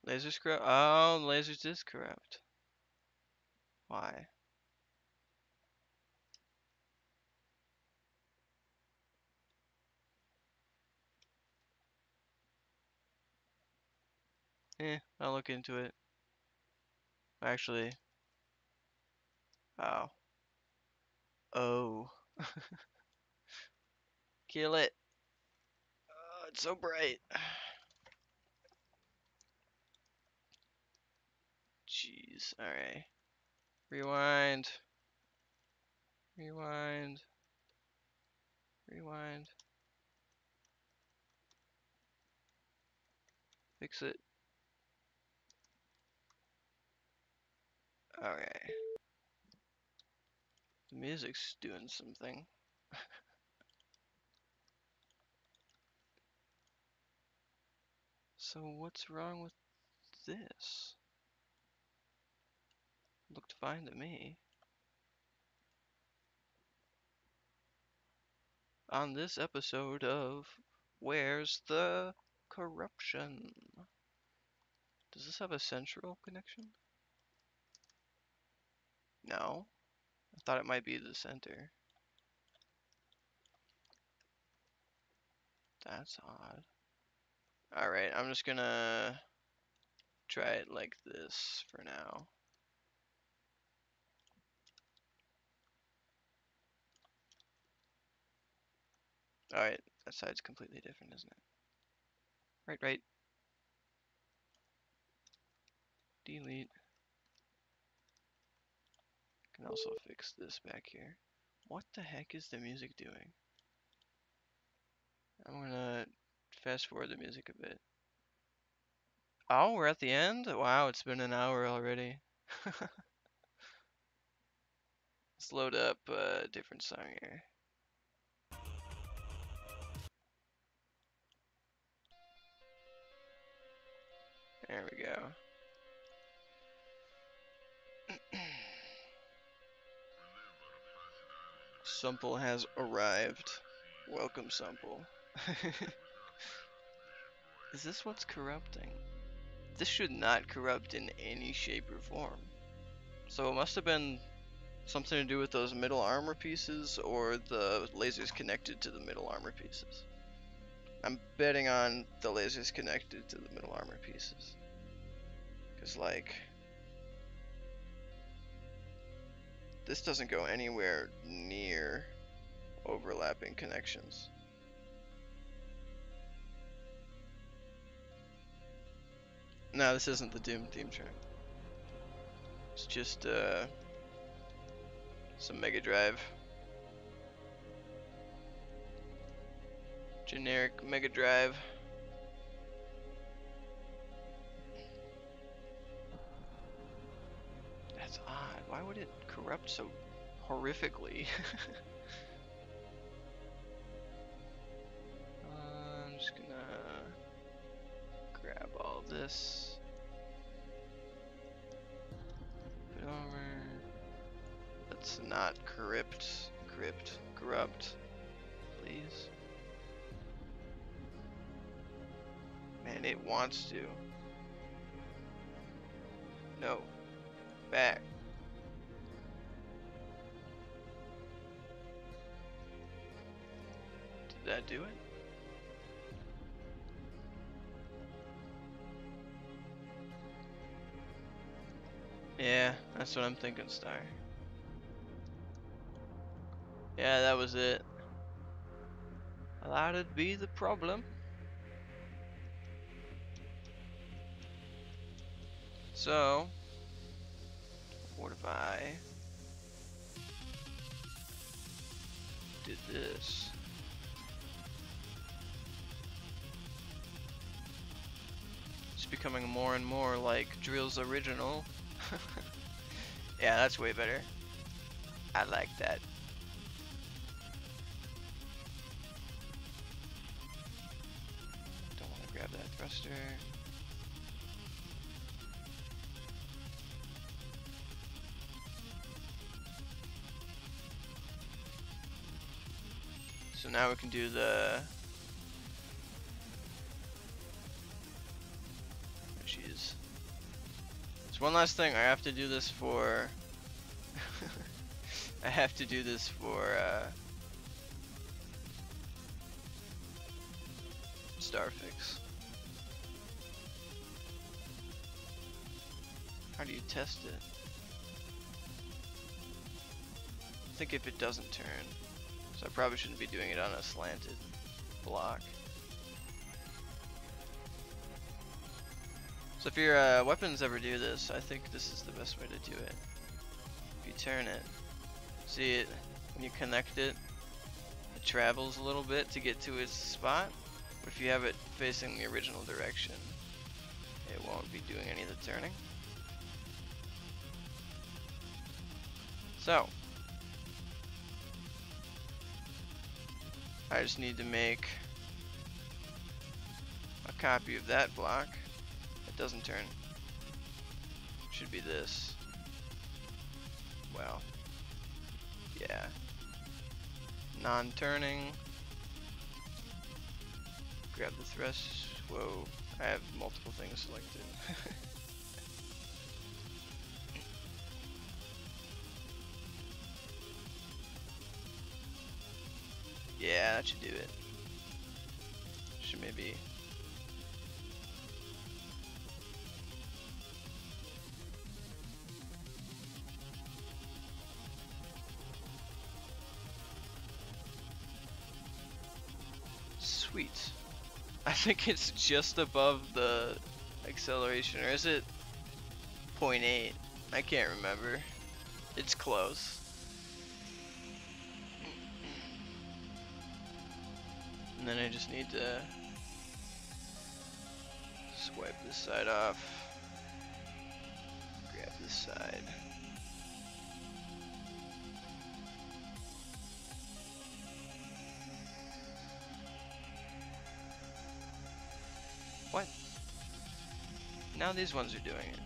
Lasers corrupt? Oh, lasers is corrupt. Why? I'll look into it. Actually, oh. Oh. Kill it. Oh, it's so bright. Jeez, alright. Rewind. Rewind. Rewind. Fix it. Okay. The music's doing something. So what's wrong with this? Looked fine to me. On this episode of Where's the Corruption? Does this have a central connection? No. thought it might be the center. That's odd. Alright, I'm just gonna try it like this for now. Alright, that side's completely different, isn't it? Right. Delete. Can also fix this back here. What the heck is the music doing? I'm gonna fast forward the music a bit. Oh, we're at the end? Wow, it's been an hour already. Let's load up a different song here. There we go. Sumple has arrived. Welcome, Sumple. Is this what's corrupting? This should not corrupt in any shape or form. So it must have been something to do with those middle armor pieces or the lasers connected to the middle armor pieces. I'm betting on the lasers connected to the middle armor pieces. Because, like, this doesn't go anywhere near overlapping connections. No, this isn't the Doom theme track. It's just some Mega Drive. Generic Mega Drive. That's odd. Why would it corrupt so horrifically? I'm just gonna grab all this. Put over. Let's not corrupt, please. Man, it wants to. No. Back. Did that do it? Yeah, that's what I'm thinking, Star. Yeah, that was it. That'd be the problem. So, what if I did this? It's becoming more and more like Drill's original. Yeah, that's way better. I like that. Don't want to grab that thruster. So now we can do the... Jeez. There's one last thing. I have to do this for... I have to do this for Starfix. How do you test it? I think if it doesn't turn. So I probably shouldn't be doing it on a slanted block. So if your weapons ever do this, I think this is the best way to do it. If you turn it, see it, when you connect it, it travels a little bit to get to its spot. But if you have it facing the original direction, it won't be doing any of the turning. So, I just need to make a copy of that block. It doesn't turn. Should be this. Well, yeah. Non-turning. Grab the thrust. Whoa, I have multiple things selected. Yeah, that should do it. Should maybe. Sweet. I think it's just above the acceleration, or is it 0.8? I can't remember. It's close. And then I just need to swipe this side off. Grab this side. What? Now these ones are doing it.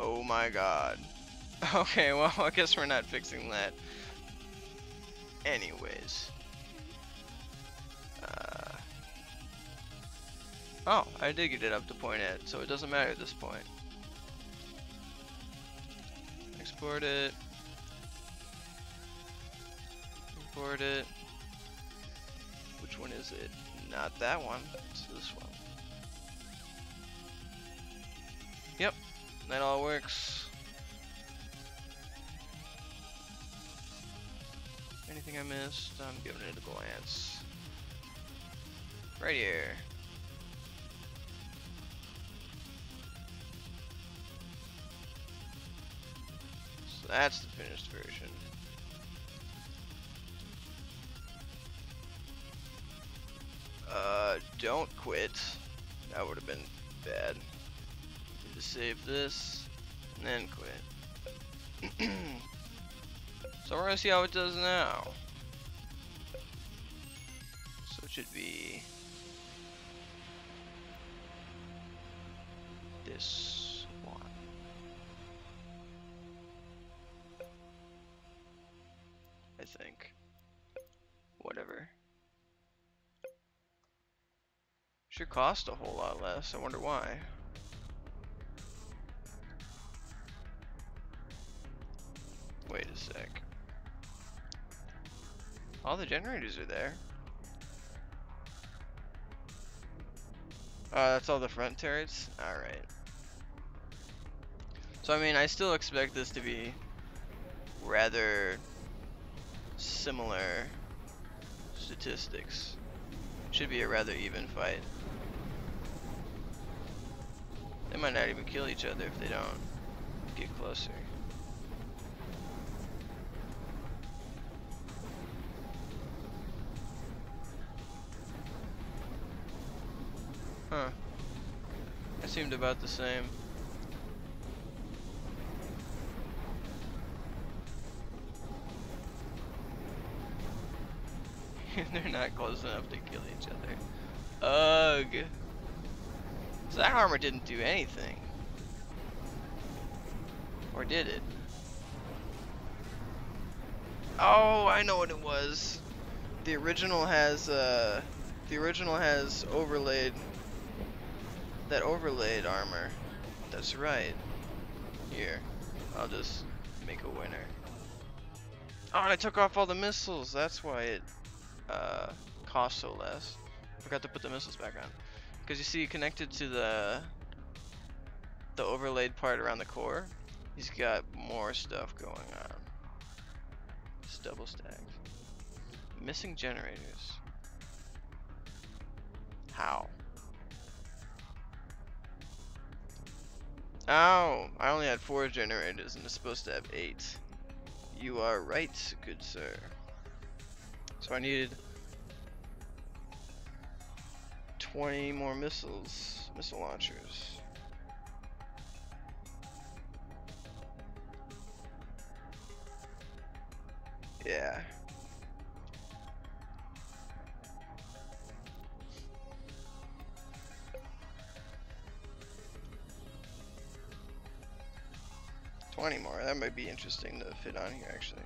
Oh my god. Okay, well, I guess we're not fixing that. Anyways. Oh, I did get it up to 0.8, so it doesn't matter at this point. Export it. Import it. Which one is it? Not that one. It's this one. Yep, that all works. Anything I missed? I'm giving it a glance. Right here. So that's the finished version. Don't quit. That would have been bad. Need to save this and then quit. So we're gonna see how it does now. So it should be this one. I think. Whatever. Should cost a whole lot less. I wonder why. Wait a sec. All the generators are there. That's all the front turrets? Alright. So I mean, I still expect this to be rather similar statistics. Should be a rather even fight. They might not even kill each other if they don't get closer. Huh. That seemed about the same. They're not close enough to kill each other. Ugh. So that armor didn't do anything. Or did it? Oh, I know what it was. The original has overlaid, that overlaid armor. That's right. Here, I'll just make a winner. Oh, and I took off all the missiles. That's why it cost so less. Forgot to put the missiles back on. Because you see, connected to the overlaid part around the core, he's got more stuff going on. It's double stacked. Missing generators. How? Oh, I only had 4 generators and it's supposed to have 8. You are right, good sir. So I needed 20 more missile launchers. Yeah. $20 more. That might be interesting to fit on here, actually.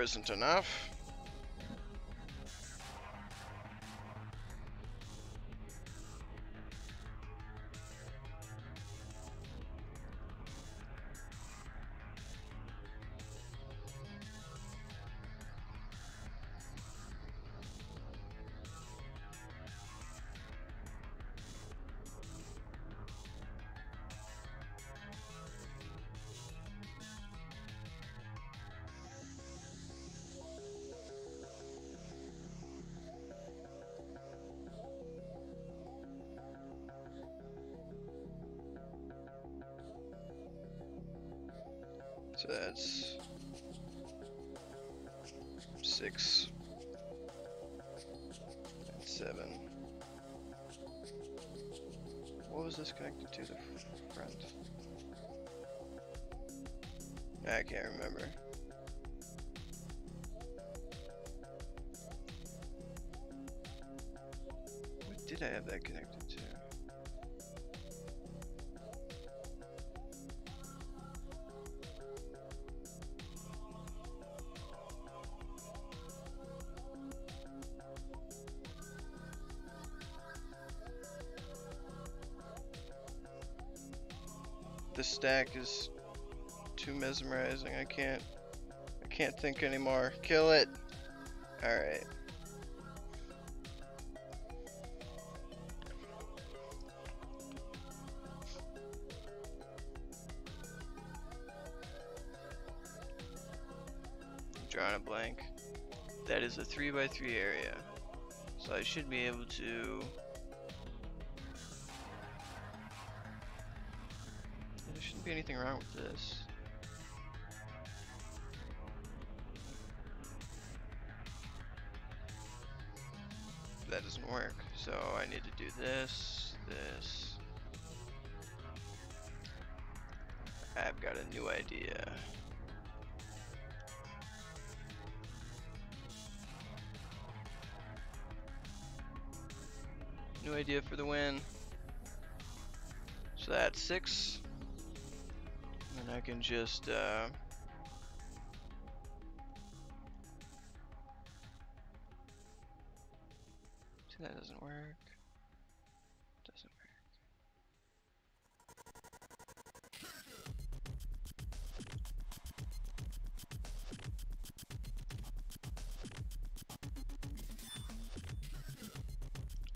isn't enough. So that's 6 and 7. What was this connected to the front? I can't remember. What did I have that connected to? This stack is too mesmerizing. I can't think anymore. Kill it. All right. Drawing a blank. That is a 3x3 area. So I should be able to. There shouldn't be anything wrong with this. That doesn't work. So I need to do this, this. I've got a new idea. New idea for the win. So that's 6. And I can just see, that doesn't work. Doesn't work.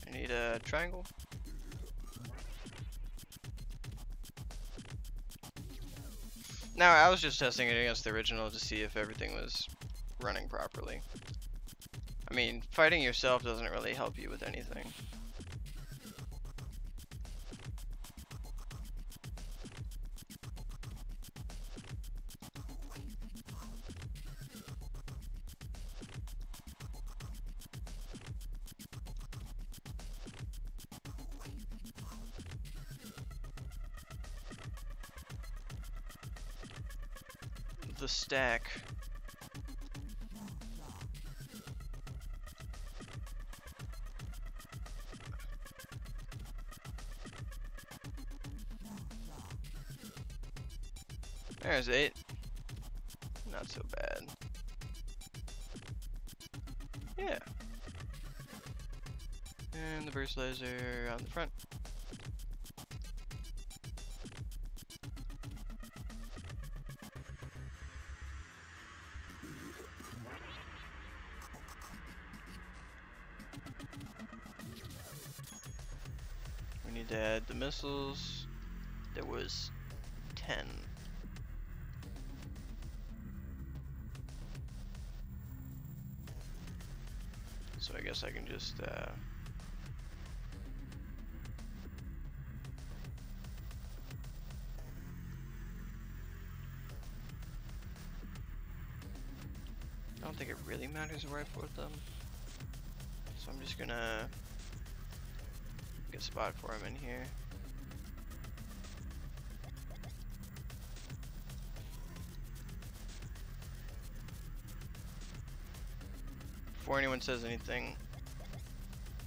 I need a triangle. Now, I was just testing it against the original to see if everything was running properly. I mean, fighting yourself doesn't really help you with anything. The stack. There's 8. Not so bad. Yeah. And the burst laser on the front. We need to add the missiles. There was 10. So I guess I can just I don't think it really matters where I put them. So I'm just gonna get a spot for them in here. Before anyone says anything,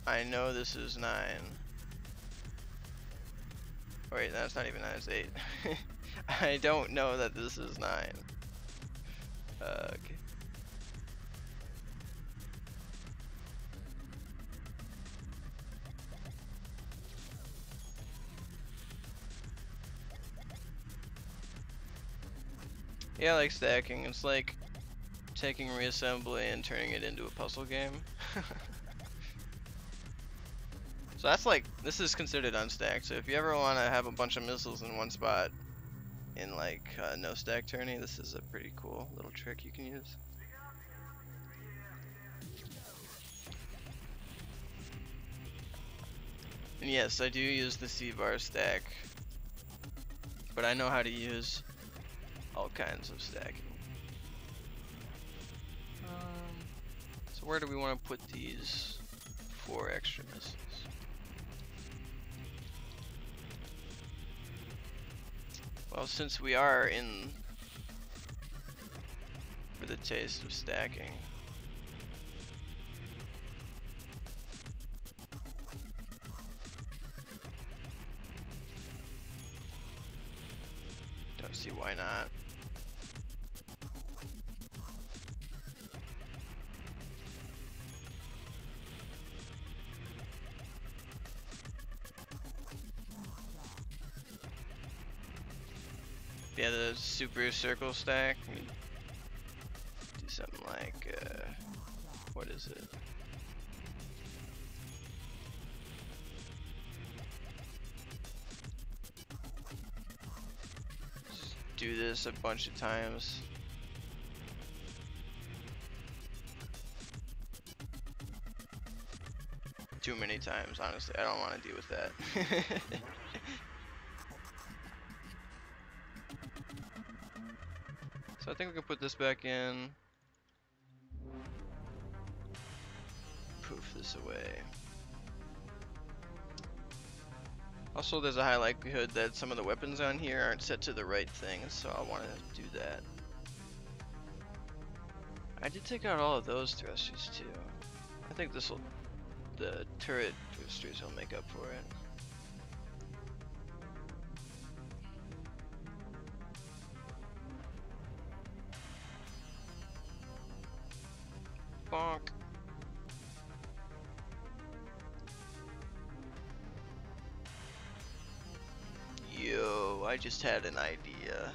I know this is 9. Wait, that's not even 9, it's 8. I don't know that this is 9. Okay. Yeah, I like stacking. It's like taking Reassembly and turning it into a puzzle game. So that's like, this is considered unstacked. So if you ever want to have a bunch of missiles in one spot in like no stack tourney, this is a pretty cool little trick you can use. And yes, I do use the C-bar stack, but I know how to use all kinds of stacking. So where do we want to put these 4 extra missiles? Well, since we are in for the taste of stacking, don't see why not. Yeah, the super circle stack. Do something like, what is it? Just do this a bunch of times. Too many times, honestly. I don't want to deal with that. So I think we can put this back in. Poof this away. Also, there's a high likelihood that some of the weapons on here aren't set to the right things, so I want to do that. I did take out all of those thrusters too. I think this will, the turret thrusters will make up for it. Bonk. Yo, I just had an idea.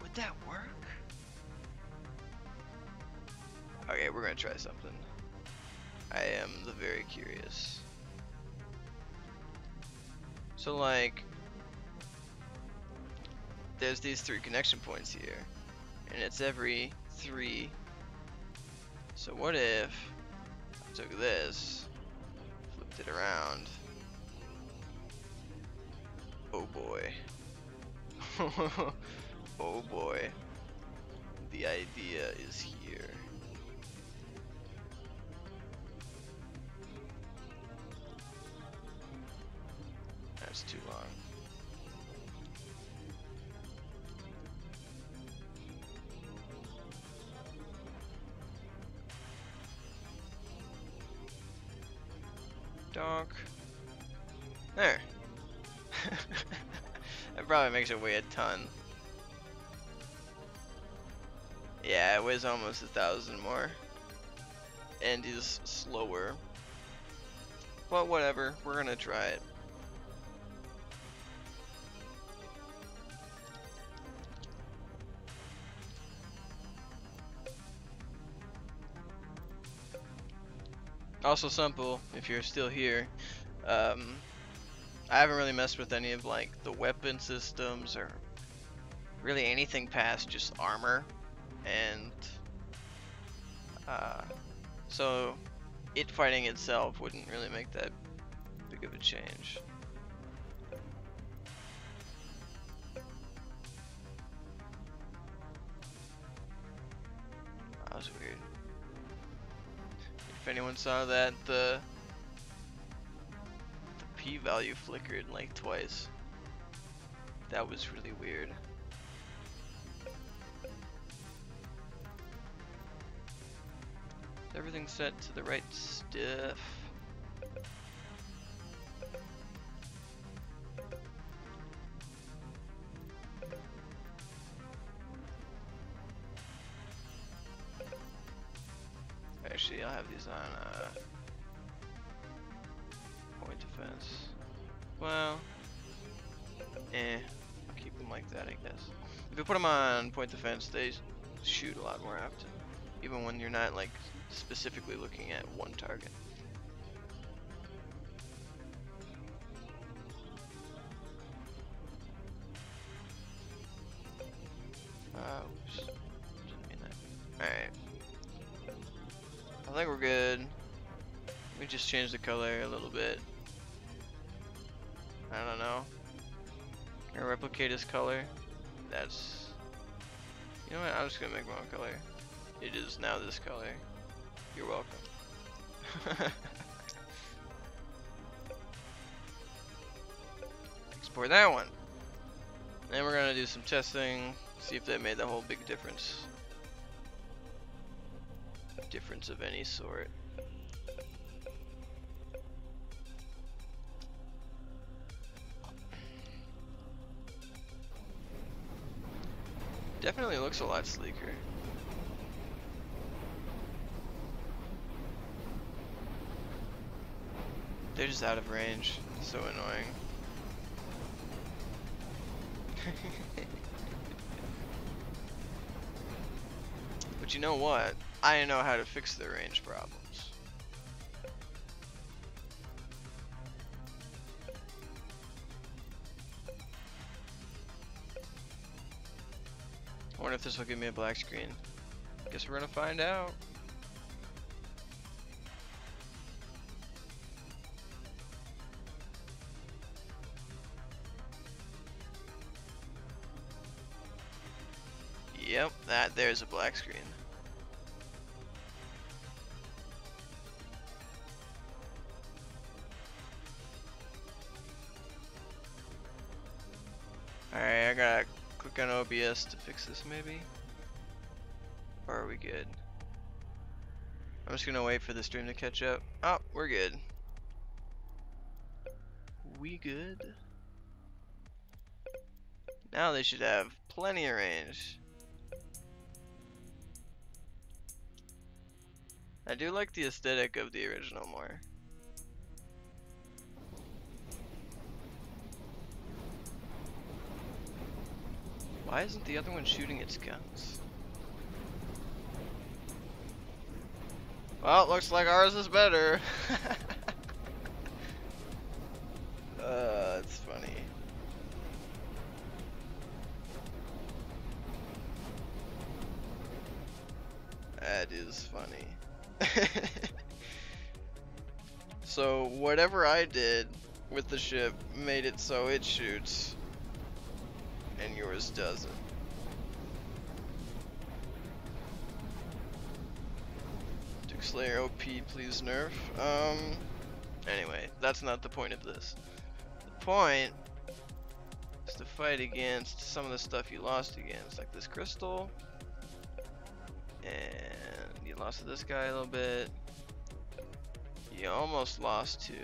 Would that work? Okay, we're gonna try something. I am very curious. So like, there's these 3 connection points here, and it's every 3. So what if I took this, flipped it around? Oh boy. Oh boy. The idea is here. That's too long. Donk. There. That probably makes it weigh a ton. Yeah, it weighs almost 1,000 more. And is slower. But whatever, we're gonna try it. Also simple, if you're still here, I haven't really messed with any of like the weapon systems or really anything past just armor, and so it fighting itself wouldn't really make that big of a change. That was weird. If anyone saw that, the p-value flickered like twice. That was really weird. Is everything set to the right stuff? Actually, I'll have these on point of defense. Well, I'll keep them like that, I guess. If you put them on point defense, they shoot a lot more often, even when you're not like specifically looking at one target. Oops. Didn't mean that. Alright. I think we're good. We just changed the color a little bit. I don't know. Can I replicate his color? That's... You know what? I'm just gonna make my own color. It is now this color. You're welcome. Export that one. Then we're gonna do some testing, see if that made the whole big difference. Difference of any sort. Definitely looks a lot sleeker. They're just out of range. So annoying. But you know what? I know how to fix their range problems. I wonder if this will give me a black screen. Guess we're gonna find out. Yep, there's a black screen. Alright, I gotta click on OBS to fix this maybe? Or are we good? I'm just gonna wait for the stream to catch up. Oh, we're good. We good? Now they should have plenty of range. I do like the aesthetic of the original more. Why isn't the other one shooting its guns? Well, looks like ours is better. It's funny. That is funny. So whatever I did with the ship made it so it shoots and yours doesn't. Duke Slayer OP, please nerf. Anyway, that's not the point of this. The point is to fight against some of the stuff you lost against, like this crystal, and you lost to this guy a little bit. You almost lost to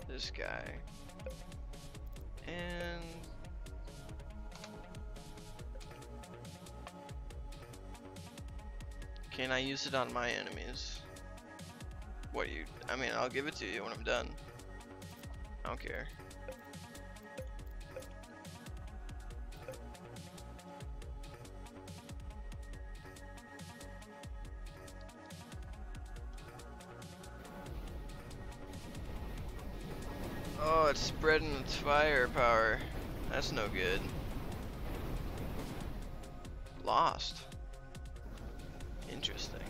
this guy. And can I use it on my enemies? What do you, I mean, I'll give it to you when I'm done. I don't care. Oh, it's spreading its firepower. That's no good. Lost. Interesting.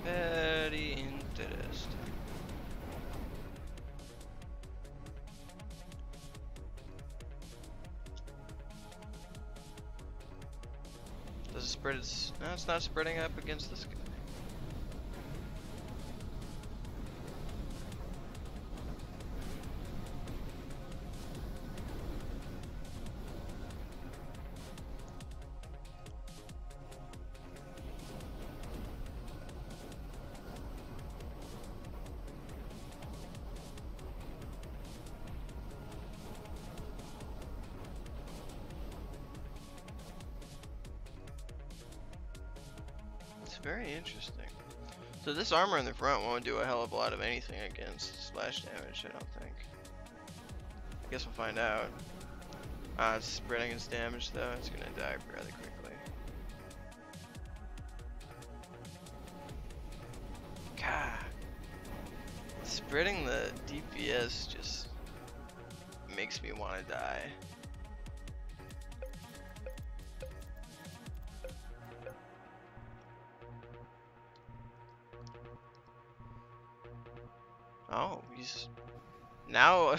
Very interesting. Does it spread its... No, it's not spreading up against this guy. Very interesting. So this armor in the front won't do a hell of a lot of anything against splash damage, I don't think. I guess we'll find out. It's spreading its damage though, it's gonna die rather quickly. God. Spreading the DPS just makes me want to die. Oh, he's now the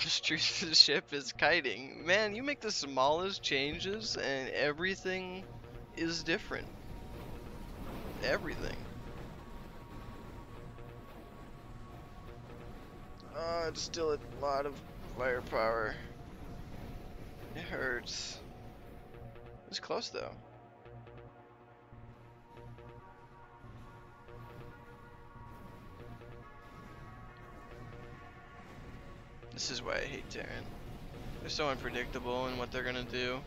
ship is kiting. Man, you make the smallest changes and everything is different. Everything. It's still a lot of firepower. It hurts. It's close though. This is why I hate Terran. They're so unpredictable in what they're gonna do.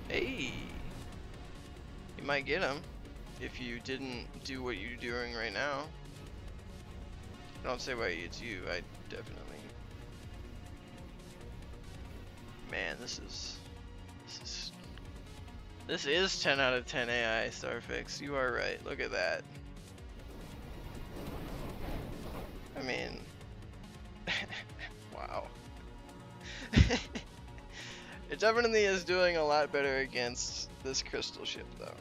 Hey! You might get him if you didn't do what you're doing right now. Don't say why it's you, I definitely. Man, this is 10 out of 10 AI, Starfix. You are right. Look at that. I mean, wow. It definitely is doing a lot better against this crystal ship, though.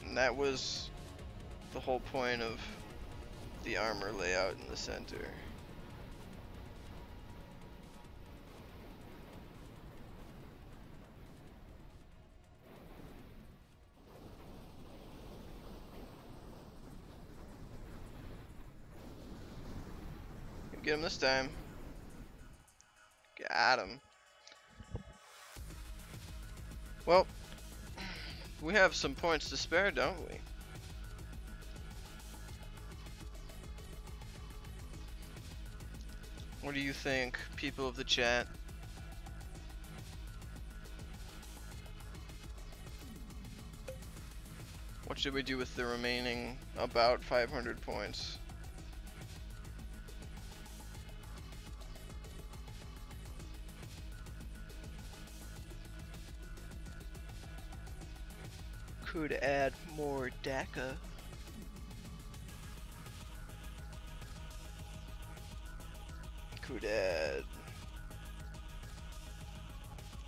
And that was the whole point of the armor layout in the center. Get him this time. Got him. Well, we have some points to spare, don't we? What do you think, people of the chat? What should we do with the remaining about 500 points? Could add more DACA. Could add...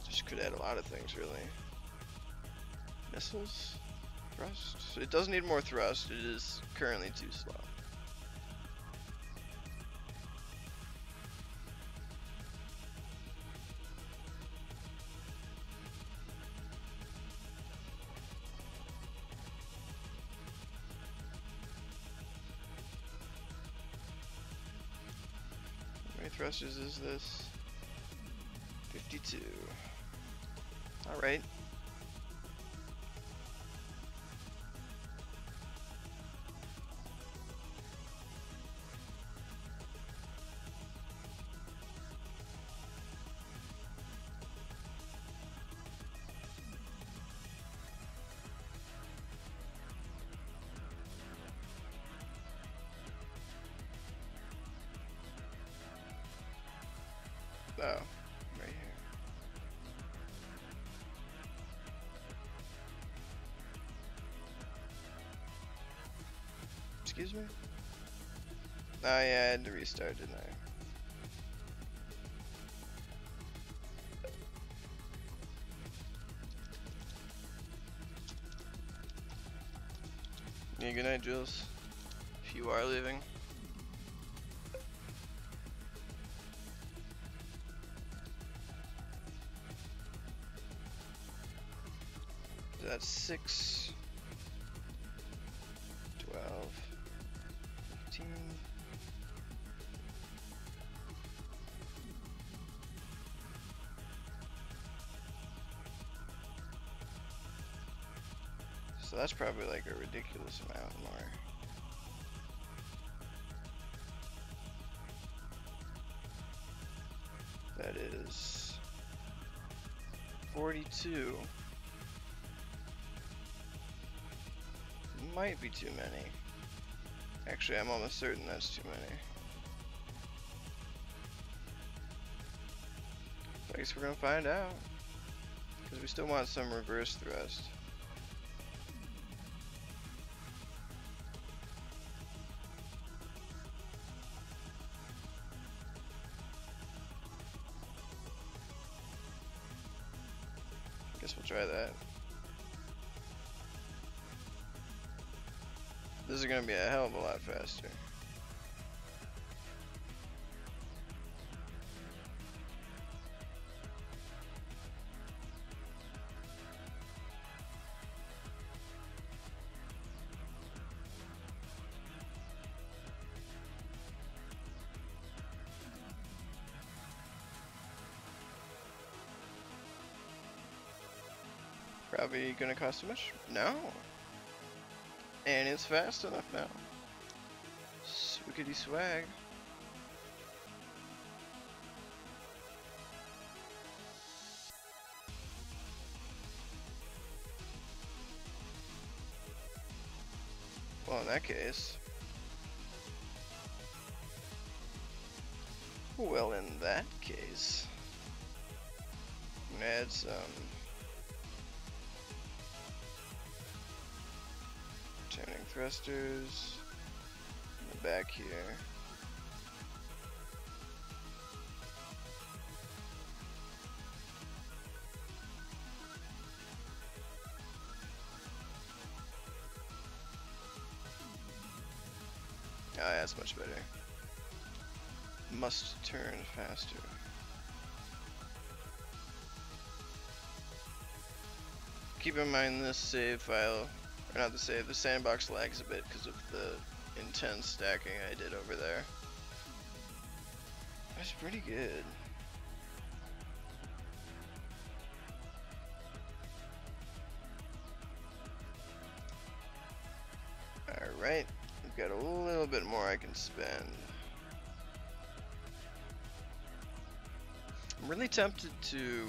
Just could add a lot of things, really. Missiles? Thrust? It does need more thrust, it is currently too slow. How many thrusters is this? 52. Alright. Oh, right here. Excuse me? Oh yeah, I had to restart, didn't I? Yeah, good night, Jules. If you are leaving. That's 6, 12, 15. So that's probably like a ridiculous amount more. That is 42. Might be too many. Actually, I'm almost certain that's too many. I guess we're gonna find out. Because we still want some reverse thrust. I guess we'll try that. This is gonna be a hell of a lot faster. Probably gonna cost too much? No. And it's fast enough now. Swiggity swag. Well, in that case. Well, in that case. I'm gonna add some turning thrusters in the back here. Ah, that's much better. Must turn faster. Keep in mind this save file, or not the save, the sandbox lags a bit because of the intense stacking I did over there. That's pretty good. Alright, we've got a little bit more I can spend. I'm really tempted to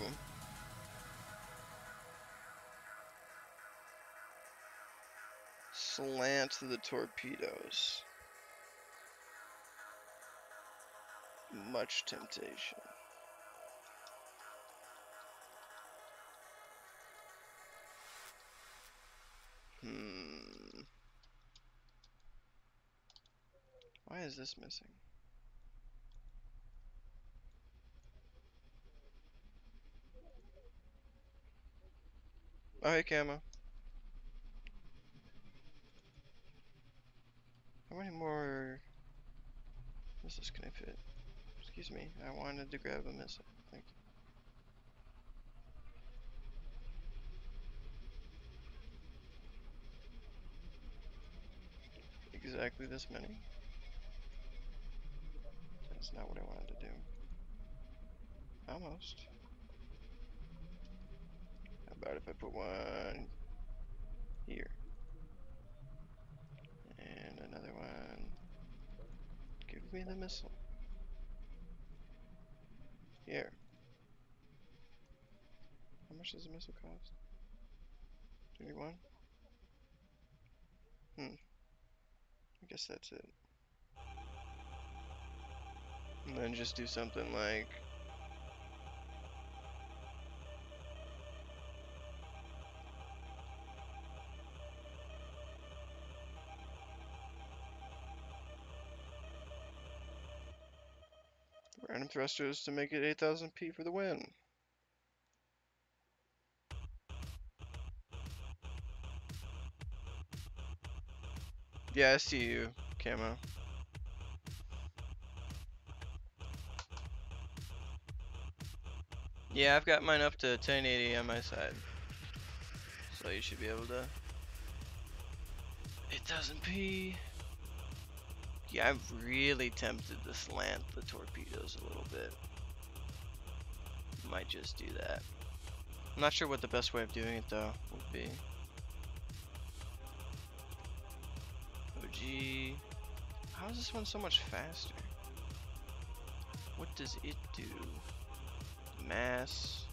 slant the torpedoes. Much temptation. Why is this missing? Oh, hey, Camo. How many more missiles can I fit? Excuse me, I wanted to grab a missile. Thank you. Exactly this many? That's not what I wanted to do. Almost. How about if I put one here? And another one. Give me the missile. Here. How much does a missile cost? 21? I guess that's it. And then just do something like random thrusters to make it 8,000 P for the win. Yeah, I see you, Camo. Yeah, I've got mine up to 1080 on my side. So you should be able to 8,000 P. Yeah, I'm really tempted to slant the torpedoes a little bit. Might just do that. I'm not sure what the best way of doing it though would be. OG. How is this one so much faster? What does it do? mass.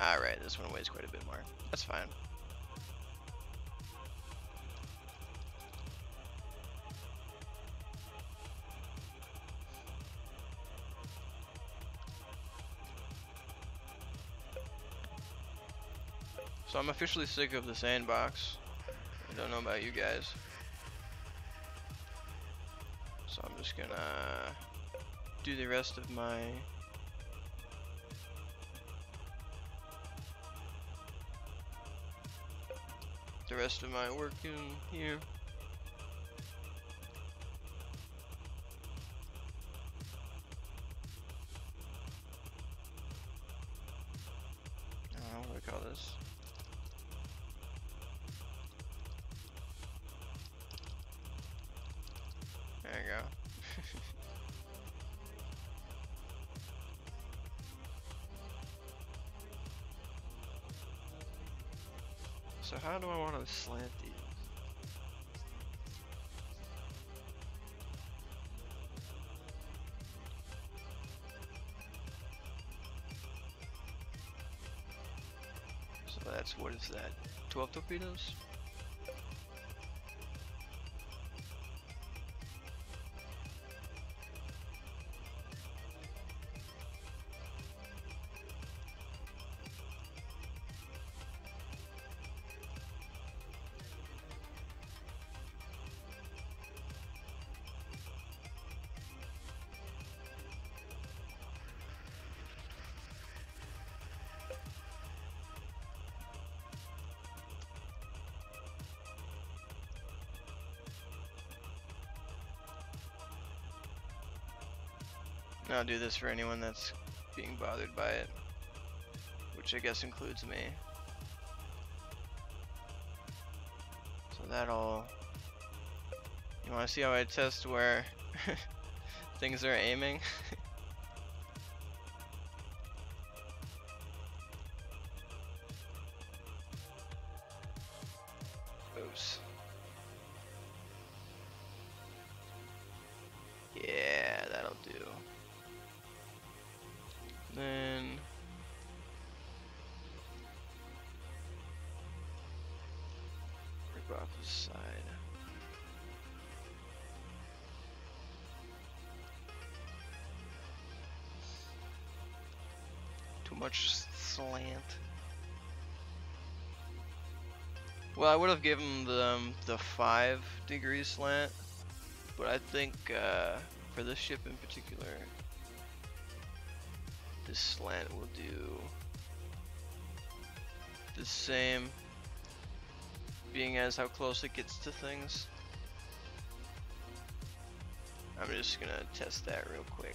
Alright, this one weighs quite a bit more. That's fine. So I'm officially sick of the sandbox. I don't know about you guys. So I'm just gonna do the rest of my work in here. What do I call this? There you go. So how do I want to slant these? So that's, what is that? 12 torpedoes? I'll do this for anyone that's being bothered by it, which I guess includes me. So that'll... You want to see how I test where things are aiming? Oops. Yeah, that'll do. Then rip off the side. Too much slant. Well, I would have given them the 5-degree slant, but I think for this ship in particular, this slant will do the same, being as how close it gets to things. I'm just gonna test that real quick.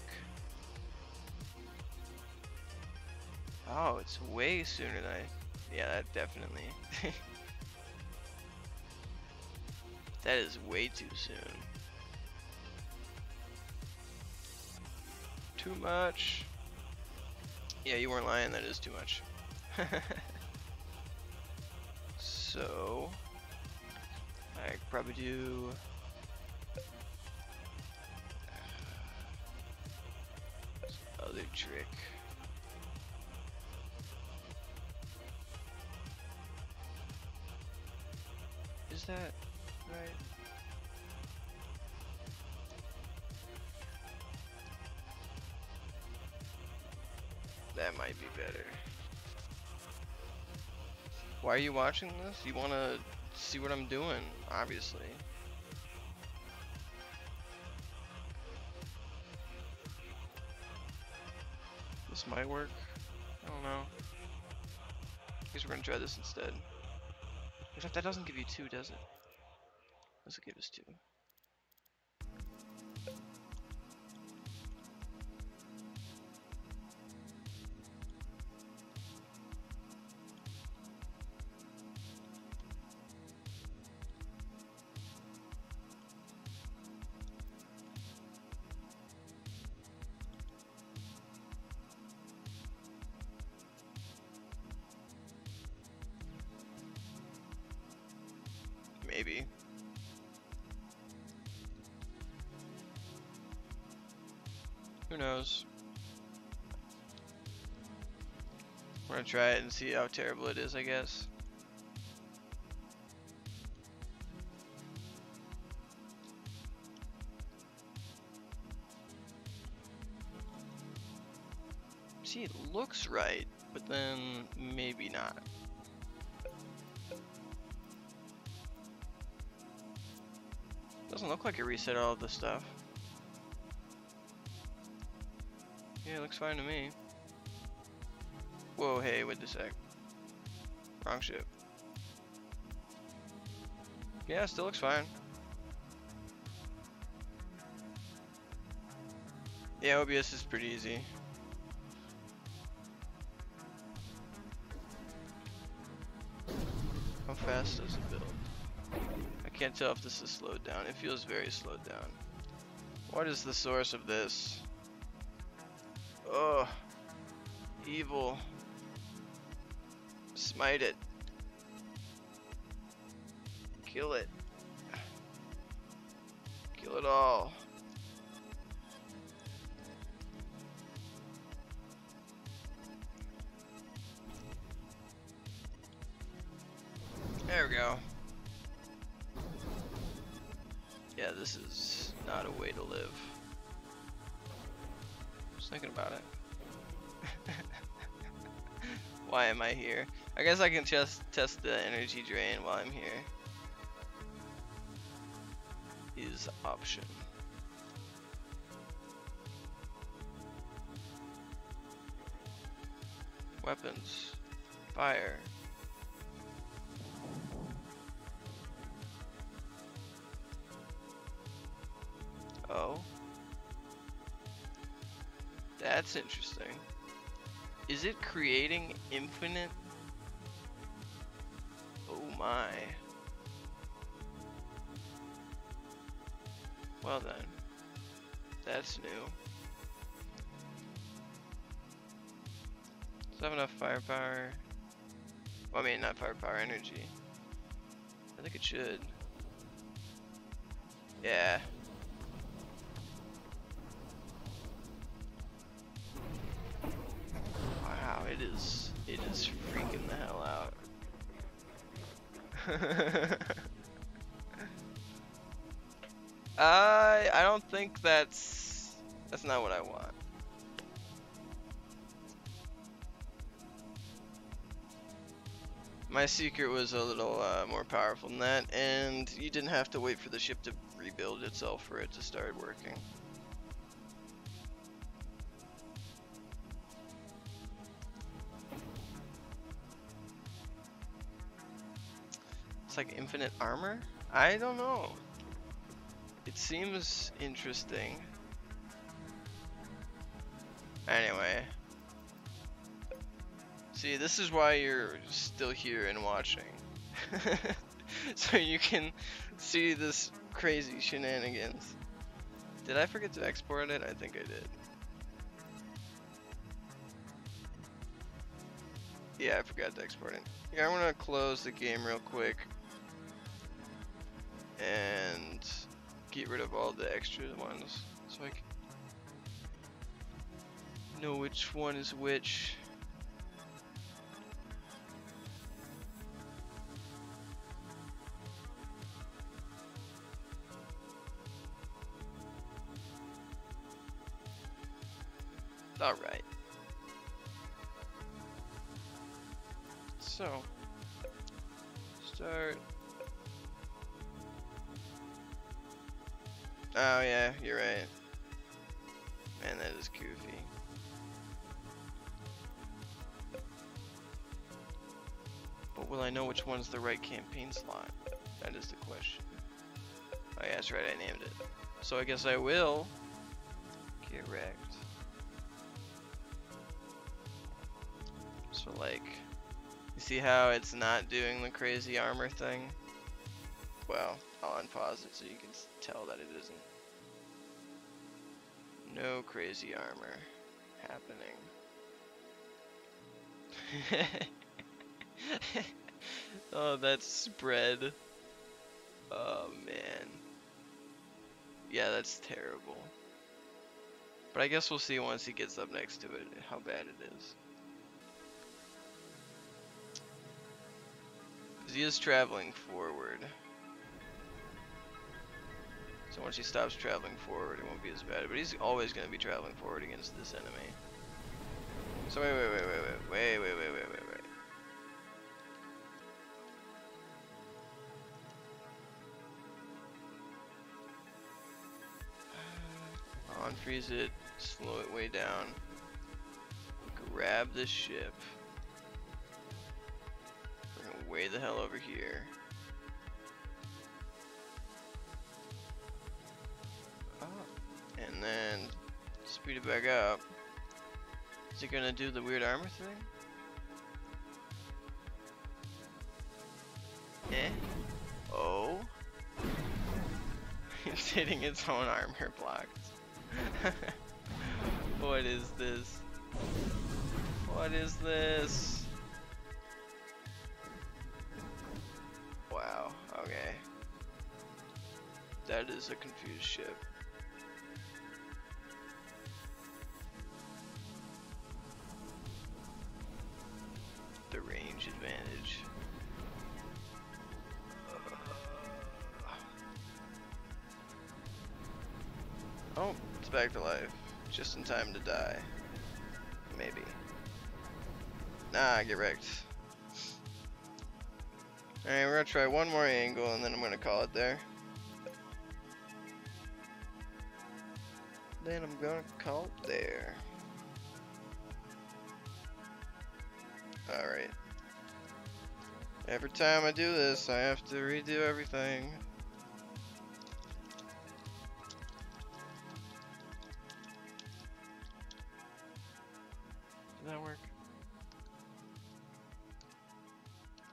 Oh, it's way sooner than yeah, that definitely. That is way too soon. Too much. Yeah, you weren't lying, that is too much. So I could probably do this other trick. Is that right? That might be better. Why are you watching this? You want to see what I'm doing, obviously. This might work. I don't know. I guess we're gonna try this instead. In fact, that doesn't give you 2, does it? Does it give us 2? Maybe. Who knows? I'm gonna try it and see how terrible it is, I guess. See, it looks right, but then maybe not. Doesn't look like it reset all of the stuff. Yeah, it looks fine to me. Whoa, hey, wait a sec. Wrong ship. Yeah, still looks fine. Yeah, OBS is pretty easy. How fast does it build? I can't tell if this is slowed down. It feels very slowed down. What is the source of this? Ugh. Evil. Smite it. Kill it. Kill it all. There we go. Yeah, this is not a way to live. Just thinking about it. Why am I here? I guess I can just test the energy drain while I'm here. Is option. Weapons. Fire. Oh. That's interesting. Is it creating infinite? Oh my. Well then. That's new. Does it have enough firepower? Well, I mean, not firepower, energy. I think it should. Yeah. Wow, it is freaking the hell out. I don't think that's not what I want. My secret was a little more powerful than that, and you didn't have to wait for the ship to rebuild itself for it to start working. It's like infinite armor? I don't know. It seems interesting. Anyway. See, this is why you're still here and watching. So you can see this crazy shenanigans. Did I forget to export it? I think I did. Yeah, I forgot to export it. Yeah, I'm gonna close the game real quick and get rid of all the extra ones so I can know which one is which. Alright. So, start. Oh yeah, you're right. Man, that is goofy. But will I know which one's the right campaign slot? That is the question. Oh yeah, that's right, I named it. So I guess I will get wrecked. So like, you see how it's not doing the crazy armor thing? Well, I'll unpause it so you can tell that it isn't. No crazy armor happening. Oh, that spread. Oh man. Yeah, that's terrible. But I guess we'll see once he gets up next to it how bad it is. he is traveling forward. So once he stops traveling forward, it won't be as bad. But he's always going to be traveling forward against this enemy. So wait. Unfreeze it, slow it way down. Grab this ship. We're gonna way the hell over here. Oh. And then speed it back up. Is it gonna do the weird armor thing? Eh? Oh? It's hitting its own armor blocks. What is this? What is this? Wow, okay. That is a confused ship. The range advantage. Oh, it's back to life. Just in time to die. Maybe. Nah, get wrecked. Alright, we're gonna try one more angle and then I'm gonna call it there. Then I'm gonna call it there. Alright. Every time I do this, I have to redo everything. Did that work?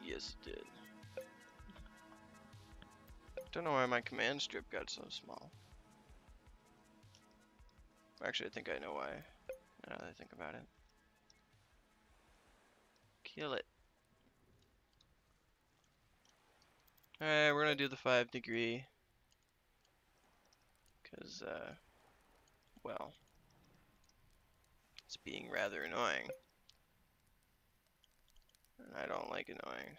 Yes, it did. Don't know why my command strip got so small. Actually, I think I know why. Now that I think about it. Kill it. Alright, we're gonna do the 5-degree. Because, well, it's being rather annoying. And I don't like annoying.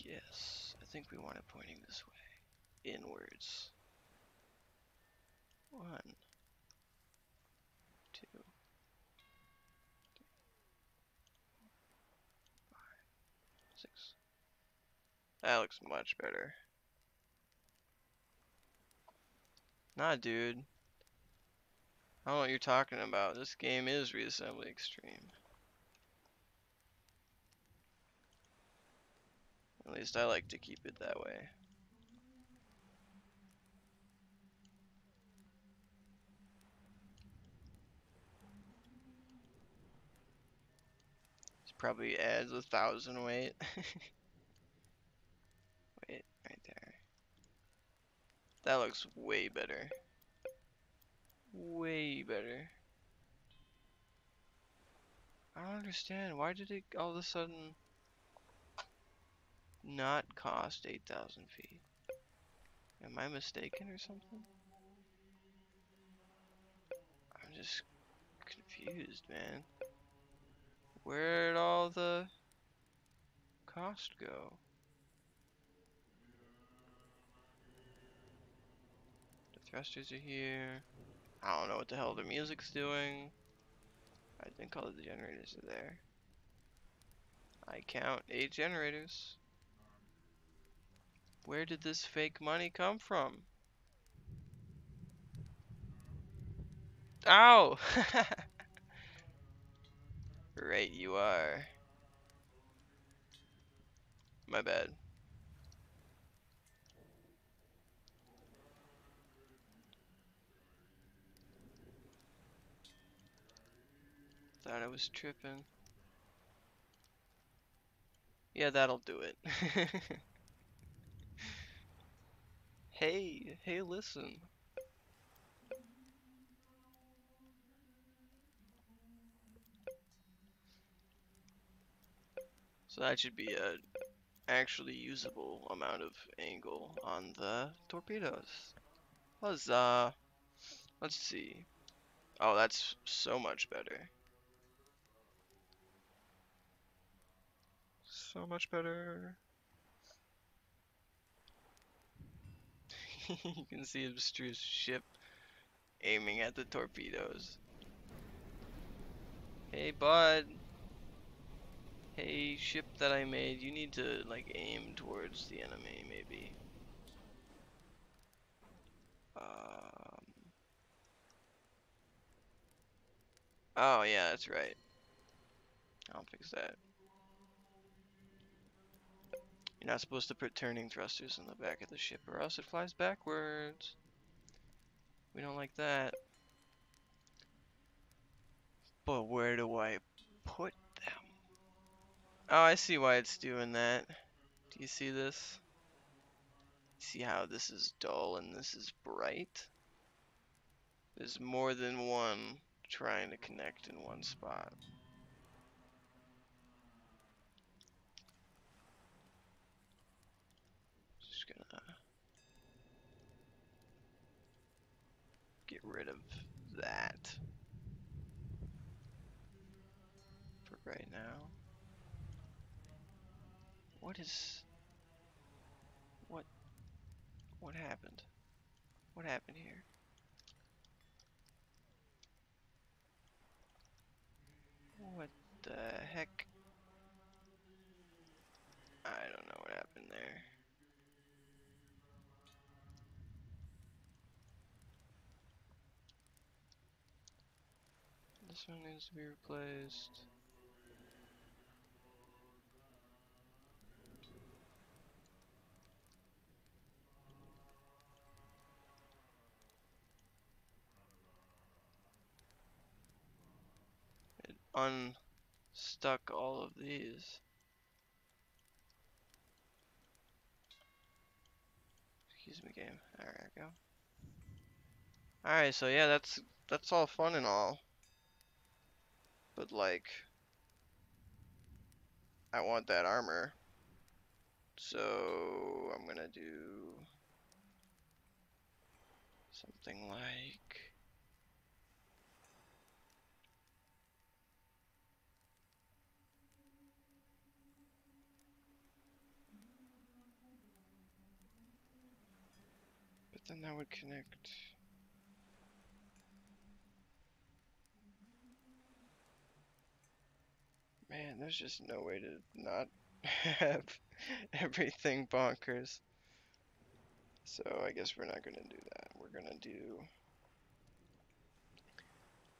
Yes, I think we want it pointing this way. Inwards. 1, 2, 3, 5, 6. That looks much better. Nah, dude. I don't know what you're talking about. This game is Reassembly Extreme. At least I like to keep it that way. This probably adds 1,000 weight. Wait, right there. That looks way better. Way better. I don't understand. Why did it all of a sudden not cost 8,000 feet? Am I mistaken or something? I'm just confused, man. Where'd all the cost go? The thrusters are here. I don't know what the hell the music's doing. I think all the generators are there. I count 8 generators. Where did this fake money come from? Ow! Right, you are. My bad. Thought I was tripping. Yeah, that'll do it. Hey, listen. So that should be a actually usable amount of angle on the torpedoes. Huzzah! Let's see. Oh, that's so much better. So much better. You can see Abstru's ship aiming at the torpedoes. Hey, bud. Hey, ship that I made, you need to, like, aim towards the enemy, maybe. Oh, yeah, that's right. I'll fix that. You're not supposed to put turning thrusters in the back of the ship, or else it flies backwards. We don't like that. But where do I put them? Oh, I see why it's doing that. Do you see this? See how this is dull and this is bright? There's more than one trying to connect in one spot. Just gonna get rid of that for right now. What is... What... What happened? What happened here? What the heck? I don't know what happened there. This one needs to be replaced. It unstuck all of these. Excuse me, game. Alright, go. Alright, so yeah, that's all fun and all. But like, I want that armor. So I'm gonna do something like... But then that would connect... Man, there's just no way to not have everything bonkers. So I guess we're not gonna do that. We're gonna do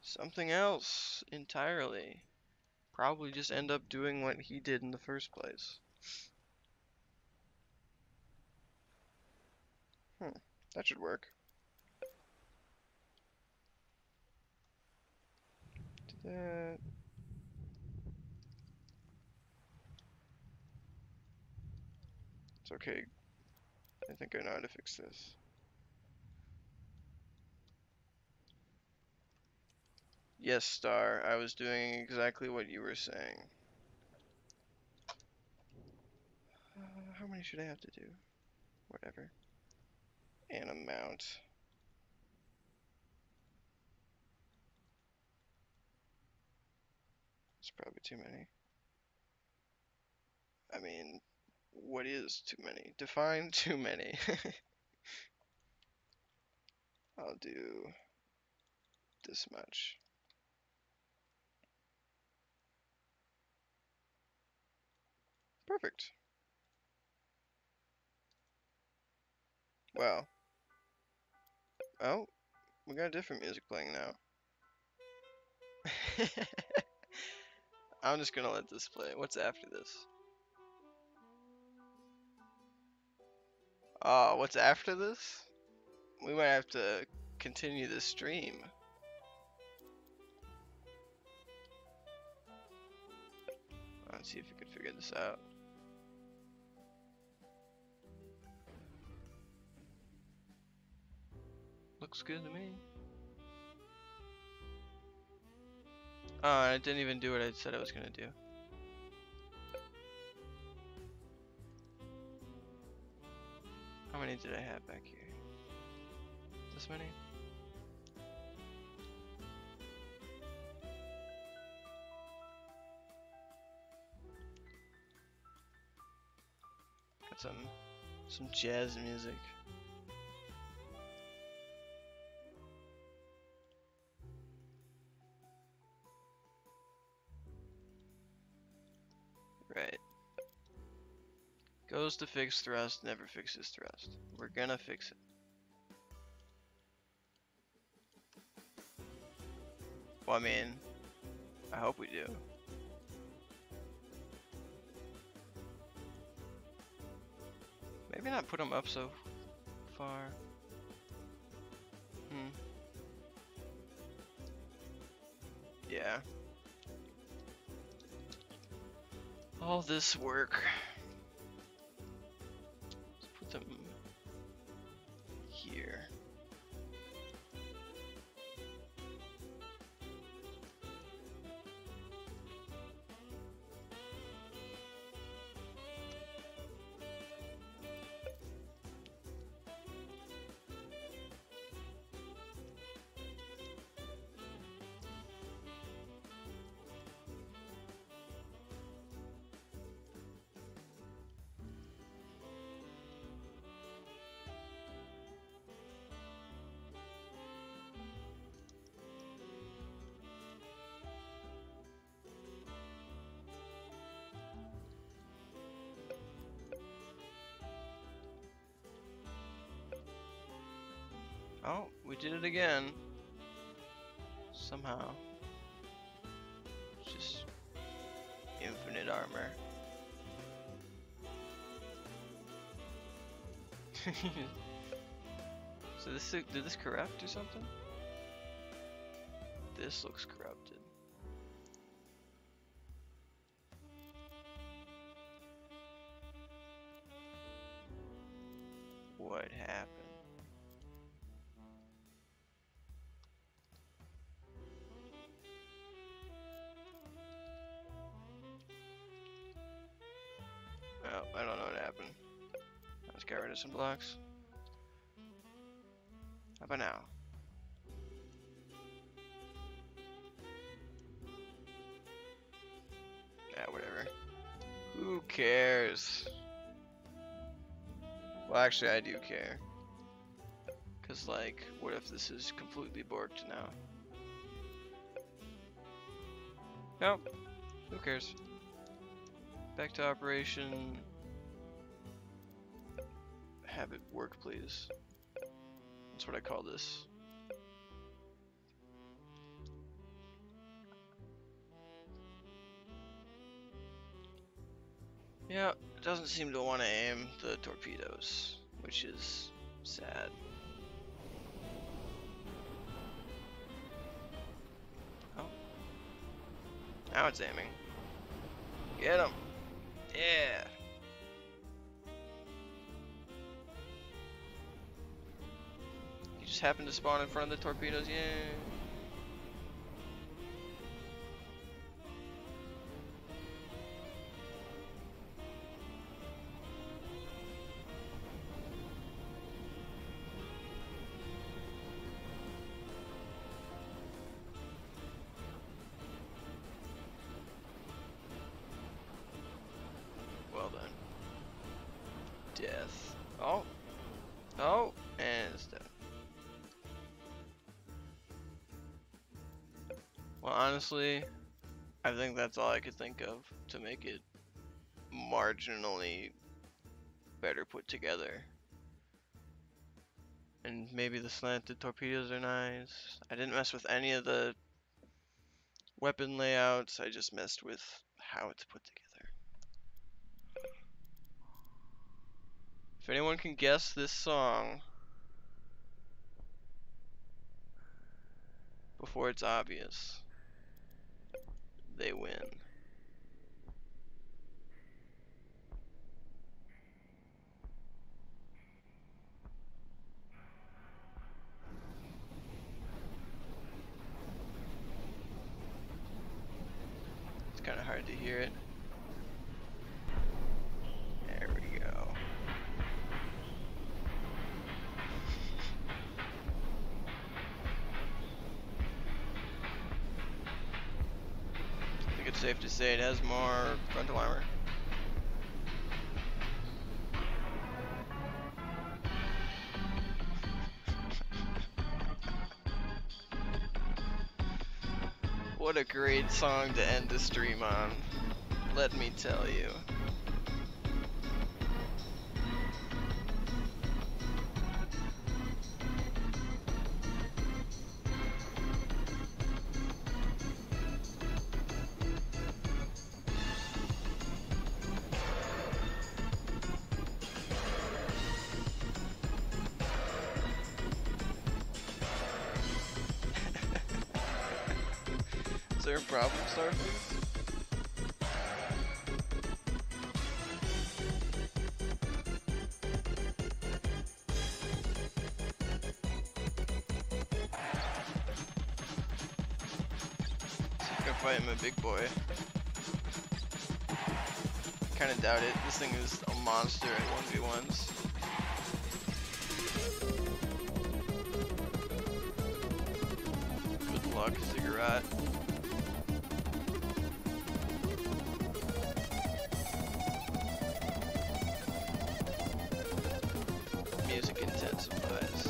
something else entirely. Probably just end up doing what he did in the first place. That should work. Do that. It's okay. I think I know how to fix this. Yes, Star. I was doing exactly what you were saying. How many should I have to do? Whatever. And amount. It's probably too many. I mean, what is too many? Define too many. I'll do this much. Perfect. Wow. Oh, we got different music playing now. I'm just gonna let this play. What's after this? Oh, what's after this? We might have to continue the stream. Let's see if we can figure this out. Looks good to me. Oh, I didn't even do what I said I was gonna do. How many did I have back here? This many? some jazz music. Right. Goes to fix thrust, never fixes thrust. We're gonna fix it. Well, I mean, I hope we do. Maybe not put them up so far. Yeah. All this work. Let's put them here. Oh, we did it again. Somehow. It's just infinite armor. So did this corrupt or something? This looks corrupted. What happened? Oh, I don't know what happened. Let's get rid of some blocks. How about now? Yeah, whatever. Who cares? Well, actually, I do care. Cause like, what if this is completely borked now? Nope. Who cares? Back to operation. Have it work, please. That's what I call this. Yeah, it doesn't seem to want to aim the torpedoes, which is sad. Oh. Now it's aiming. Get him! Yeah! He just happened to spawn in front of the torpedoes, yay! Well done. Death. Oh! Oh! And it's dead. Well, honestly, I think that's all I could think of to make it marginally better put together. And maybe the slanted torpedoes are nice. I didn't mess with any of the weapon layouts, I just messed with how it's put together. If anyone can guess this song before it's obvious, they win. It's kind of hard to hear it. There we go. It's safe to say it has more frontal armor. What a great song to end the stream on. Let me tell you. Is there a problem, Starface? See if I can fight him a big boy. Kinda doubt it. This thing is a monster in 1v1s. Good luck, Ziggurat. Music intensifies.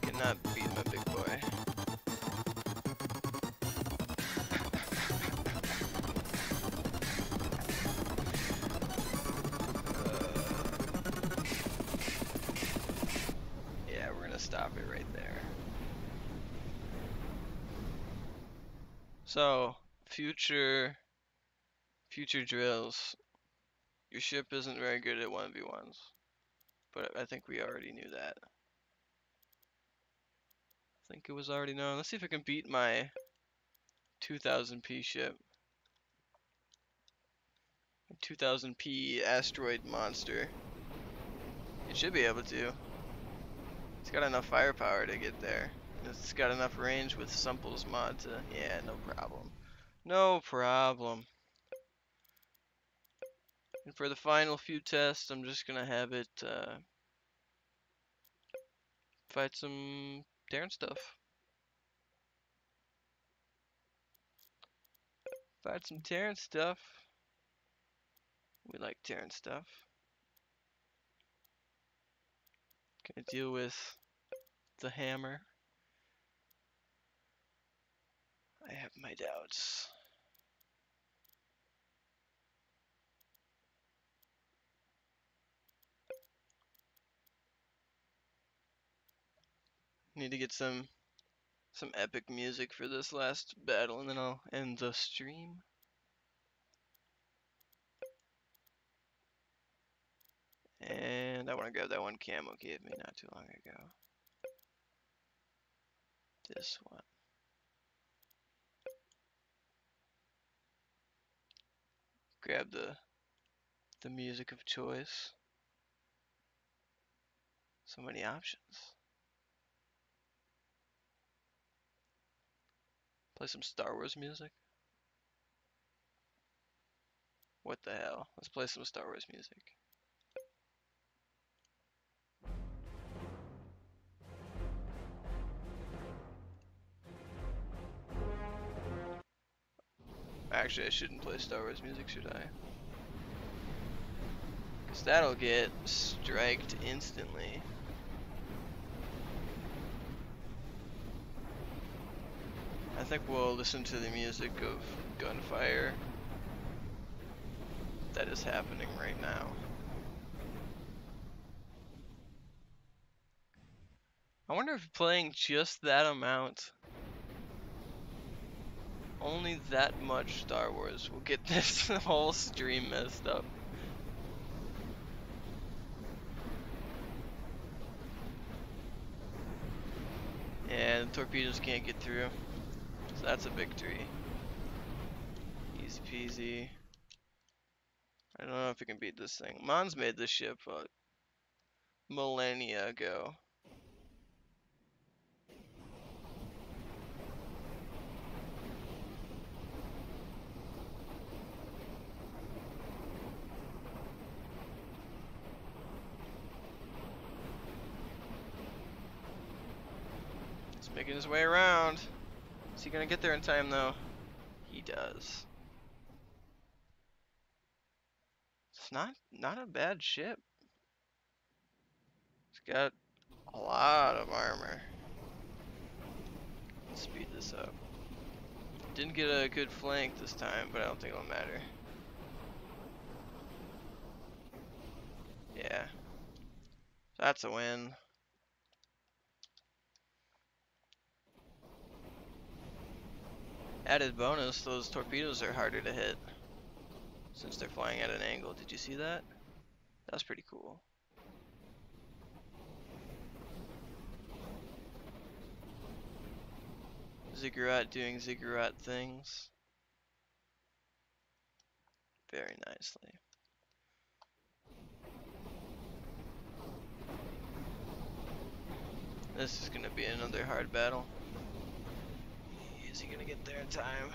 Cannot beat my big boy. Yeah, we're gonna stop it right there. So, future drills. Your ship isn't very good at 1v1s, but I think we already knew that. I think it was already known. Let's see if I can beat my 2000p ship. 2000p asteroid monster. It should be able to. It's got enough firepower to get there. It's got enough range with Sumple's mod to... Yeah, no problem. No problem. And for the final few tests, I'm just gonna have it fight some Terran stuff. Fight some Terran stuff. We like Terran stuff. Gonna deal with the hammer. I have my doubts. Need to get some epic music for this last battle, and then I'll end the stream. And I want to grab that one Camo gave me not too long ago. This one. Grab the music of choice. So many options. Play some Star Wars music. What the hell? Let's play some Star Wars music. Actually, I shouldn't play Star Wars music, should I? Because that'll get striked instantly. I think we'll listen to the music of gunfire that is happening right now. I wonder if playing just that amount, only that much Star Wars, will get this whole stream messed up. Yeah, the torpedoes can't get through. So that's a victory. Easy peasy. I don't know if we can beat this thing. Mons made this ship millennia ago. He's making his way around. Is he gonna get there in time though? He does. It's not a bad ship. It's got A lot of armor. Let's speed this up. Didn't get a good flank this time, but I don't think it'll matter. Yeah. That's a win. Added bonus, those torpedoes are harder to hit since they're flying at an angle. Did you see that? That's pretty cool. Ziggurat doing ziggurat things. Very nicely. This is gonna be another hard battle. Is he gonna get there in time?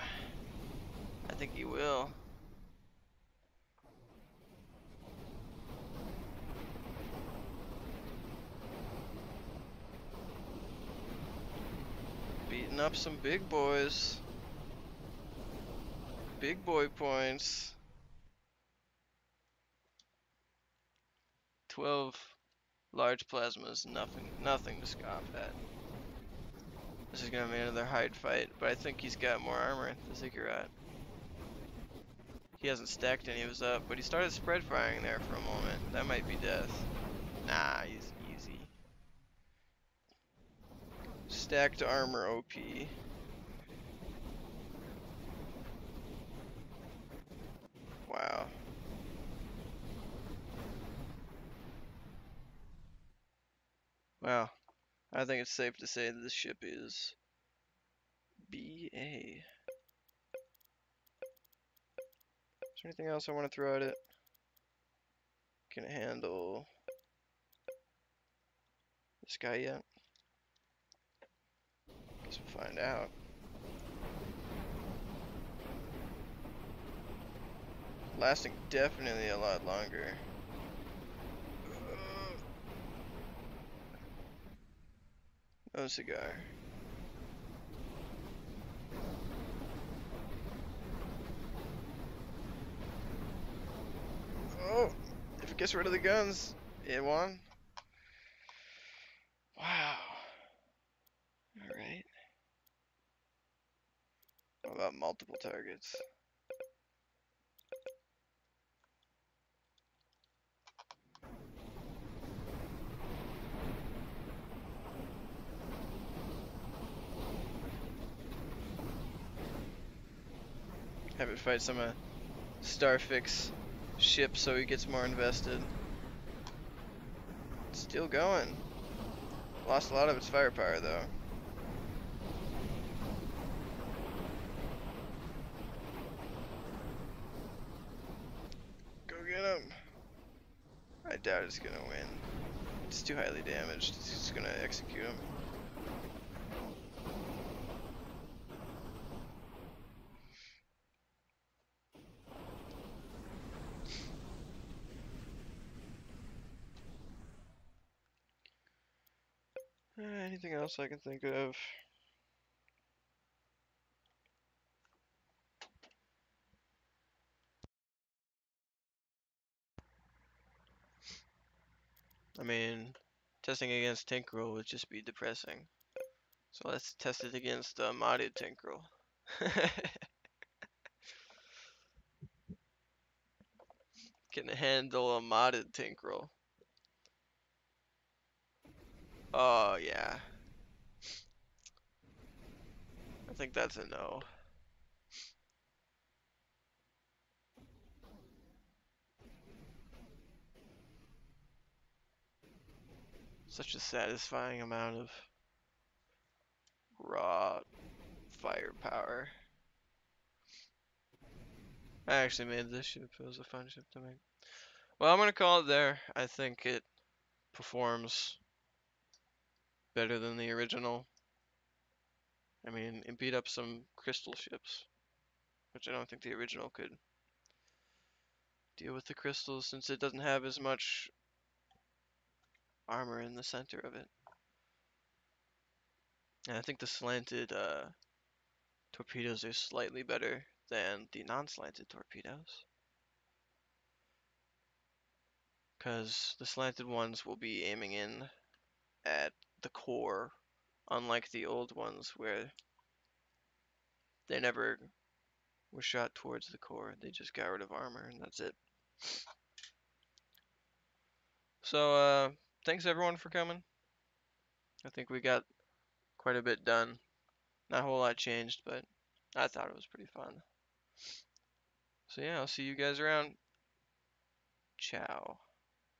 I think he will. Beating up some big boys. Big boy points. 12 large plasmas, nothing to scoff at. This is gonna be another hard fight, but I think he's got more armor, the Ziggurat. He hasn't stacked any of his up, but he started spread firing there for a moment. That might be death. Nah, he's easy. Stacked armor OP. Wow. Wow. I think it's safe to say that this ship is BA. Is there anything else I want to throw at it? Can it handle this guy yet? Guess we'll find out. Lasting definitely a lot longer. No cigar. Oh, if it gets rid of the guns, it won. Wow. Alright. What about multiple targets? Have it fight some Starfix ship so he gets more invested. It's still going. Lost a lot of its firepower though. Go get him. I doubt it's gonna win. It's too highly damaged. It's just gonna execute him. Anything else I can think of? I mean, testing against Tinkerel would just be depressing. So let's test it against modded Tinkerel. Can handle a modded Tinkerel. Oh yeah. I think that's a no. Such a satisfying amount of raw firepower. I actually made this ship. It was a fun ship to make. Well, I'm gonna call it there. I think it performs better than the original. I mean, it beat up some crystal ships, which I don't think the original could deal with the crystals since it doesn't have as much armor in the center of it. And I think the slanted torpedoes are slightly better than the non-slanted torpedoes. Because the slanted ones will be aiming in at the core, unlike the old ones where they never were shot towards the core. They just got rid of armor, and that's it. So, thanks everyone for coming. I think we got quite a bit done. Not a whole lot changed, but I thought it was pretty fun. So yeah, I'll see you guys around. Ciao.